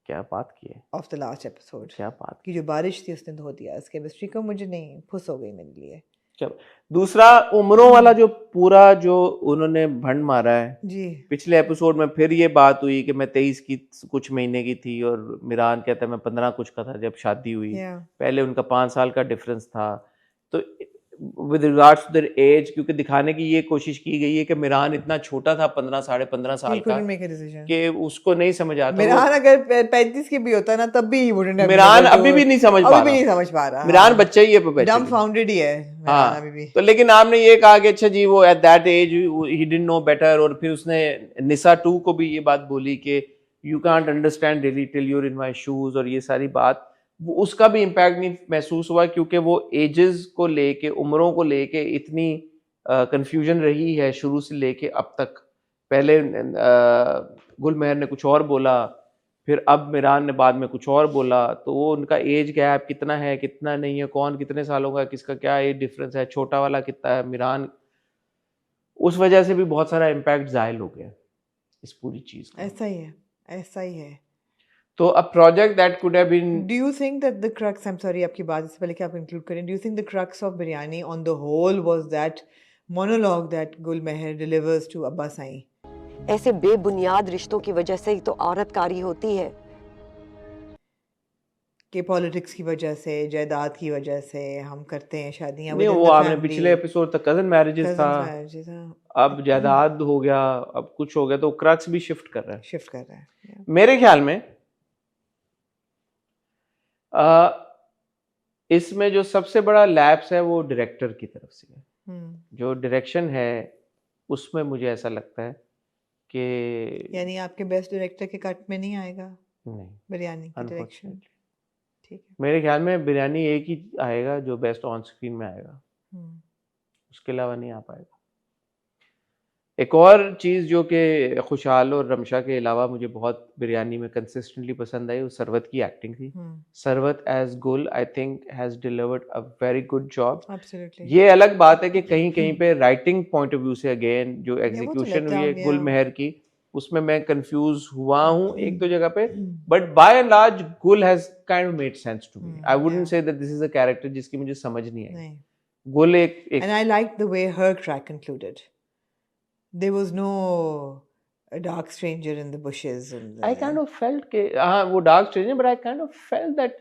Speaker 1: क्या बात की है?
Speaker 2: Of the last episode.
Speaker 1: क्या बात
Speaker 2: की जो बारिश थी उसने धो दिया इस केमिस्ट्री को, मुझे नहीं, फुस हो गई मेरे लिए।
Speaker 1: चलो, दूसरा उम्रों वाला जो पूरा जो उन्होंने भंड मारा है
Speaker 2: जी,
Speaker 1: पिछले एपिसोड में फिर ये बात हुई कि मैं 23 की कुछ महीने की थी और मिरान कहता है मैं 15 कुछ का था जब शादी हुई। पहले उनका 5 साल का डिफरेंस था। तो with regards to their age, क्योंकि दिखाने की ये कोशिश की गई है कि मिरान इतना छोटा था 15 साढ़े 15 साल का कि उसको नहीं समझ आता।
Speaker 2: मिरान अगर 35 की भी होता ना तब भी
Speaker 1: मिरान अभी भी नहीं समझ पा रहा। मिरान बच्चा ही है,
Speaker 2: डम्बफाउंडेड ही है
Speaker 1: हाँ
Speaker 2: अभी भी।
Speaker 1: तो लेकिन आपने ये कहा कि अच्छा जी वो at that age he didn't know better, और फिर उसने निसा 2 को भी ये बात बोली कि you can't understand really till you're in my shoes, और ये सारी बात वो उसका भी इम्पैक्ट नहीं महसूस हुआ क्योंकि वो एजेस को लेके, उम्रों को लेके इतनी कंफ्यूजन रही है शुरू से लेके अब तक। पहले गुलमेहर ने कुछ और बोला, फिर अब मिरान ने बाद में कुछ और बोला, तो वो उनका एज गैप कितना है कितना नहीं है, कौन कितने सालों का, किसका क्या एज डिफरेंस है, छोटा वाला कितना है मिरान, उस वजह से भी बहुत सारा इम्पैक्ट जाहिल हो गया इस पूरी चीज का।
Speaker 2: ऐसा ही है।
Speaker 1: तो a project that could have been.
Speaker 2: Do you think that the crux, I'm sorry आपकी बात इससे पहले कि आप include करें, do you think the crux of Biryani on the whole was that monologue that Gulmeher delivers to Abbas Sain?
Speaker 8: ऐसे बेबुनियाद रिश्तों की वजह से ही तो औरतकारी होती है
Speaker 2: कि पॉलिटिक्स की वजह से, जायदाद की वजह से हम करते हैं शादियां।
Speaker 1: नहीं, वो आपने पिछले एपिसोड तक कजन मैरिजेस था, अब जायदाद हो गया, अब कुछ हो गया, तो क्रक्स भी शिफ्ट कर रहा है। मेरे ख्याल में इसमें जो सबसे बड़ा लैप्स है वो डायरेक्टर की तरफ से है। जो डायरेक्शन है उसमें मुझे ऐसा लगता है कि
Speaker 2: यानी आपके बेस्ट डायरेक्टर के कट में नहीं आएगा
Speaker 1: नहीं
Speaker 2: बिरयानी का डायरेक्शन। ठीक है,
Speaker 1: मेरे ख्याल में बिरयानी एक ही आएगा जो बेस्ट ऑन स्क्रीन में आएगा, उसके अलावा नहीं आ पाएगा। एक और चीज़ जो कि खुशहाल और रमशा के अलावा मुझे बहुत बिरयानी में कंसिस्टेंटली पसंद आई वो सरवत की एक्टिंग थी। सरवत एज गुल I think has delivered a very good job. ये अलग बात है कि कहीं कहीं पे राइटिंग पॉइंट ऑफ व्यू से अगेन जो एग्जीक्यूशन हुई है गुलमेहर की उसमें मैं कंफ्यूज हुआ हूँ एक दो जगह पे, but by and large Gul has kind of made sense to me. I wouldn't say that this is a character जिसकी मुझे समझ नहीं आई। गुल एक
Speaker 2: and I like the way her track concluded. There was no a dark stranger in the bushes.
Speaker 1: I kind of felt कि हाँ वो dark stranger, but I kind of felt that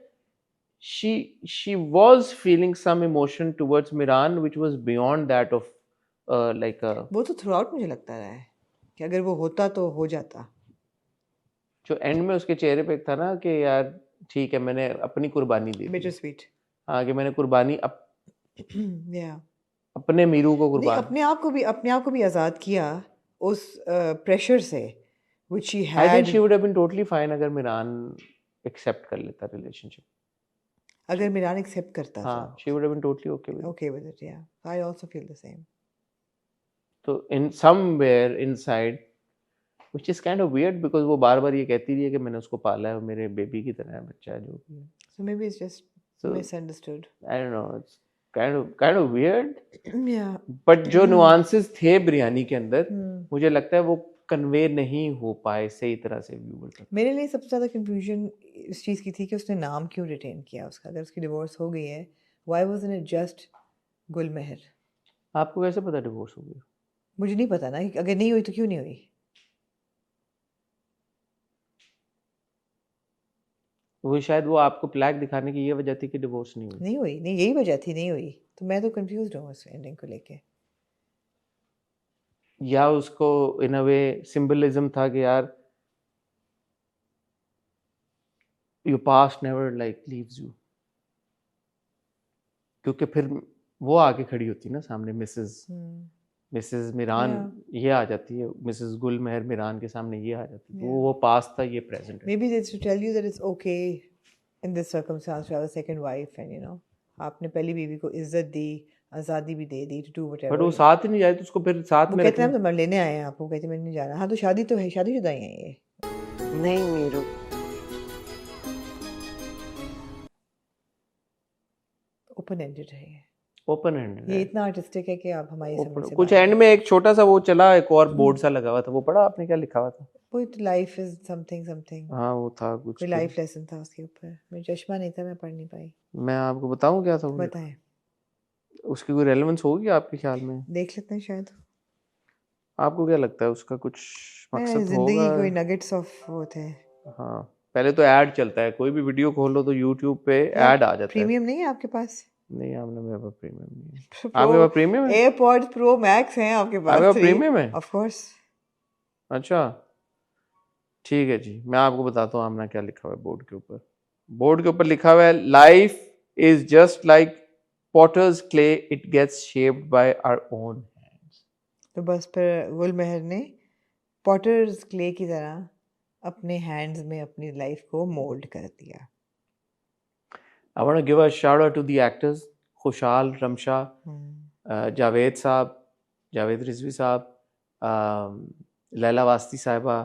Speaker 1: she was feeling some emotion towards Miran, which was beyond that of like a.
Speaker 2: वो तो throughout मुझे लगता रहा है कि अगर वो होता तो हो जाता।
Speaker 1: जो end में उसके चेहरे पे था ना कि यार ठीक है मैंने अपनी कुर्बानी दी।
Speaker 2: Bittersweet.
Speaker 1: हाँ कि मैंने कुर्बानी
Speaker 2: Yeah.
Speaker 1: अपने मीरू को
Speaker 2: नहीं,
Speaker 1: कुर्बान।
Speaker 2: अपने आप को भी आज़ाद किया उस प्रेशर से which she
Speaker 1: I think
Speaker 2: had.
Speaker 1: She would have been totally fine अगर मिरान एक्सेप्ट कर लेता रिलेशनशिप।
Speaker 2: अगर मिरान एक्सेप्ट करता
Speaker 1: हाँ, she would have been totally okay with it.
Speaker 2: okay with it, yeah. I also feel the same.
Speaker 1: तो in somewhere inside, which is kind of weird because वो बार-बार ये कहती रही है कि मैंने उसको पाला है, वो मेरे बेबी की तरह है, बच्चा है जो भी है।
Speaker 2: So maybe it's just
Speaker 1: So
Speaker 2: misunderstood.
Speaker 1: I don't know, it's kind of weird.
Speaker 2: Yeah.
Speaker 1: But जो nuances थे बिरयानी के अंदर, मुझे लगता है वो कन्वे नहीं हो पाए सही तरह से व्यूअर तक।
Speaker 2: मेरे लिए सबसे ज़्यादा कंफ्यूजन इस चीज़ की थी कि उसने नाम क्यों रिटेन किया उसका, अगर उसकी डिवोर्स हो गई है, why wasn't it just गुलमहर?
Speaker 1: आपको कैसे पता डिवोर्स हो गई?
Speaker 2: मुझे नहीं पता ना, अगर नहीं हुई तो क्यों नहीं हुई?
Speaker 1: वो शायद वो आपको प्लैग दिखाने की ये वजह थी कि डिवोर्स नहीं हुई।
Speaker 2: नहीं यही वजह थी, नहीं हुई। तो मैं तो कंफ्यूज हूँ उस एंडिंग को लेके।
Speaker 1: या उसको इन अ वे सिंबलिज्म था कि यार your past never like leaves you, क्योंकि फिर वो आके खड़ी होती ना सामने, मिसेस मिरान ये आ जाती है, मिसेस गुलमहर मिरान के सामने ये आ जाती है। वो पास्ट था, ये प्रेजेंट है।
Speaker 2: Maybe it's to tell you that it's okay in this circumstance to have a second wife and you know, आपने पहली बीवी को इज्जत दी, आज़ादी भी दे दी to do whatever.
Speaker 1: बट वो साथ ही नहीं जाए तो उसको फिर साथ में
Speaker 2: कहते हैं हम तो लेने आए हैं आपको, कहते मैं नहीं जा रहा। हाँ तो शादी तो है, शादीशुदा ही है ये।
Speaker 8: नहीं मीरू,
Speaker 2: ओपन एंडेड है ये।
Speaker 1: ओपन एंडेड
Speaker 2: ये इतना आर्टिस्टिक है कि आप हमारी समझ से
Speaker 1: कुछ एंड में एक छोटा सा वो चला, एक और बोर्ड सा लगा हुआ था, वो पढ़ा आपने? क्या लिखा हुआ था?
Speaker 2: वो लाइफ इज समथिंग।
Speaker 1: हाँ वो था कुछ,
Speaker 2: कोई लाइफ लेसन था उसके ऊपर। मैं चश्मा नहीं था, मैं पढ़ नहीं पाई।
Speaker 1: मैं आपको बताऊं क्या था वो?
Speaker 2: बताएं।
Speaker 1: उसकी कोई रेलेवेंस होगी आपके ख्याल में?
Speaker 2: देख लेते हैं शायद।
Speaker 1: आपको क्या लगता है उसका कुछ मकसद होगा?
Speaker 2: जिंदगी कोई नगेट्स ऑफ वो थे।
Speaker 1: हाँ, पहले तो ऐड चलता है, कोई भी वीडियो खोलो तो यूट्यूब पे ऐड आ जाता है।
Speaker 2: प्रीमियम नहीं है आपके पास?
Speaker 1: नहीं, आपने मेरे पास प्रीमियम नहीं है। आपके पास प्रीमियम है?
Speaker 2: एयरपॉड्स प्रो मैक्स हैं आपके पास?
Speaker 1: आपके पास प्रीमियम है?
Speaker 2: Of course.
Speaker 1: अच्छा ठीक है जी, मैं आपको बताता हूँ आमना क्या लिखा हुआ है बोर्ड के ऊपर। बोर्ड के ऊपर लिखा हुआ है, life is just like potter's clay, it gets shaped by our own hands.
Speaker 2: तो बस फिर गुलमहर ने पॉटर्स क्ले की तरह अपने हैंड्स में अपनी लाइफ को मोल्ड कर दिया।
Speaker 1: I want to give a shout out to the actors, Khushal Ramsha, Javed साहब, जावेद रिजवी साहब, लैला वास्ती साहिबा,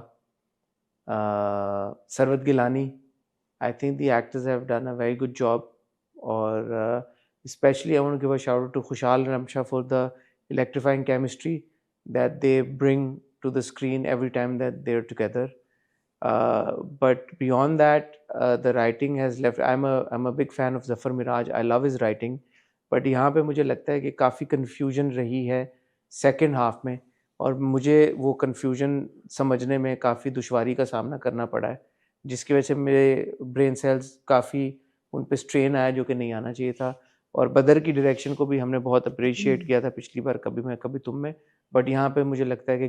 Speaker 1: Sarwat Gilani. I think the actors have done a very good job. और especially I want to give a shout out to Khushal Ramsha for the electrifying chemistry that they bring to the screen every time that they're together. But beyond that, the writing has left. I'm a big fan of Zafar Miraj. I love his writing. But यहाँ पे मुझे लगता है कि काफ़ी confusion रही है second half में, और मुझे वो confusion समझने में काफ़ी दुश्वारी का सामना करना पड़ा है, जिसकी वजह से मेरे brain cells काफ़ी उन पे strain आया जो कि नहीं आना चाहिए था। और बदर की डायरेक्शन को भी हमने बहुत अप्रिशिएट किया था पिछली बार, कभी मैं कभी तुम में। बट यहाँ पे मुझे लगता है कि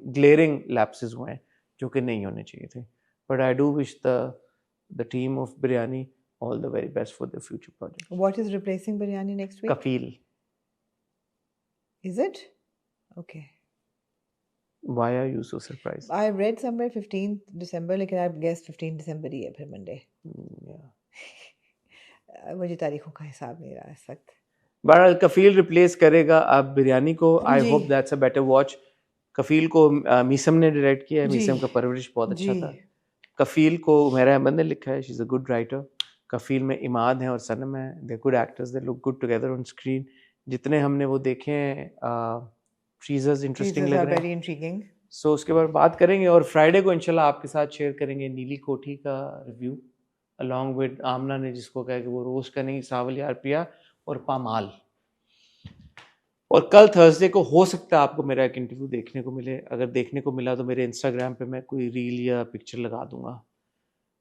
Speaker 1: ग्लेरिंग लैप्सेस हुए हैं जो कि नहीं होने चाहिए थे। But I do wish the team of biryani all the very best for the future project.
Speaker 2: What is replacing biryani next week?
Speaker 1: Kafil.
Speaker 2: Is it? Okay.
Speaker 1: Why are you so surprised?
Speaker 2: I read somewhere 15th December, लेकिन I guess 15 December ही है फिर Monday.
Speaker 1: Yeah.
Speaker 2: मुझे तारीखों का हिसाब नहीं रहा इस वक्त।
Speaker 1: बहरहाल कफील रिप्लेस करेगा अब बिरयानी को। I hope that's a better watch. Kafeel को मीसम ने डायरेक्ट किया है। मीसम का परवरिश बहुत अच्छा था। कफील को उमैरा अहमद ने लिखा है। She is a good writer. Kafeel में इमाद हैं और सनम है। They good actors, they look good together on screen. जितने हमने वो देखे हैं टीजर्स इंटरेस्टिंग लग रहे हैं। सो उसके बाद बात करेंगे और फ्राइडे को इंशाल्लाह आपके साथ शेयर करेंगे नीली कोठी का रिव्यू अलॉन्ग विद आमना ने जिसको कहा कि वो रोज का नहीं, सावल यार पिया और पामाल। और कल थर्सडे को हो सकता है आपको मेरा एक इंटरव्यू देखने को मिले। अगर देखने को मिला तो मेरे इंस्टाग्राम पे मैं कोई रील या पिक्चर लगा दूंगा।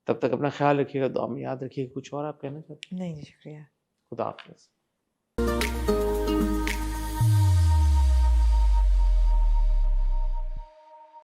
Speaker 1: तब तक अपना ख्याल रखिएगा, दुआ में याद रखिएगा। कुछ और आप कहना चाहते हैं?
Speaker 2: नहीं, शुक्रिया।
Speaker 1: खुदा हाफिज़।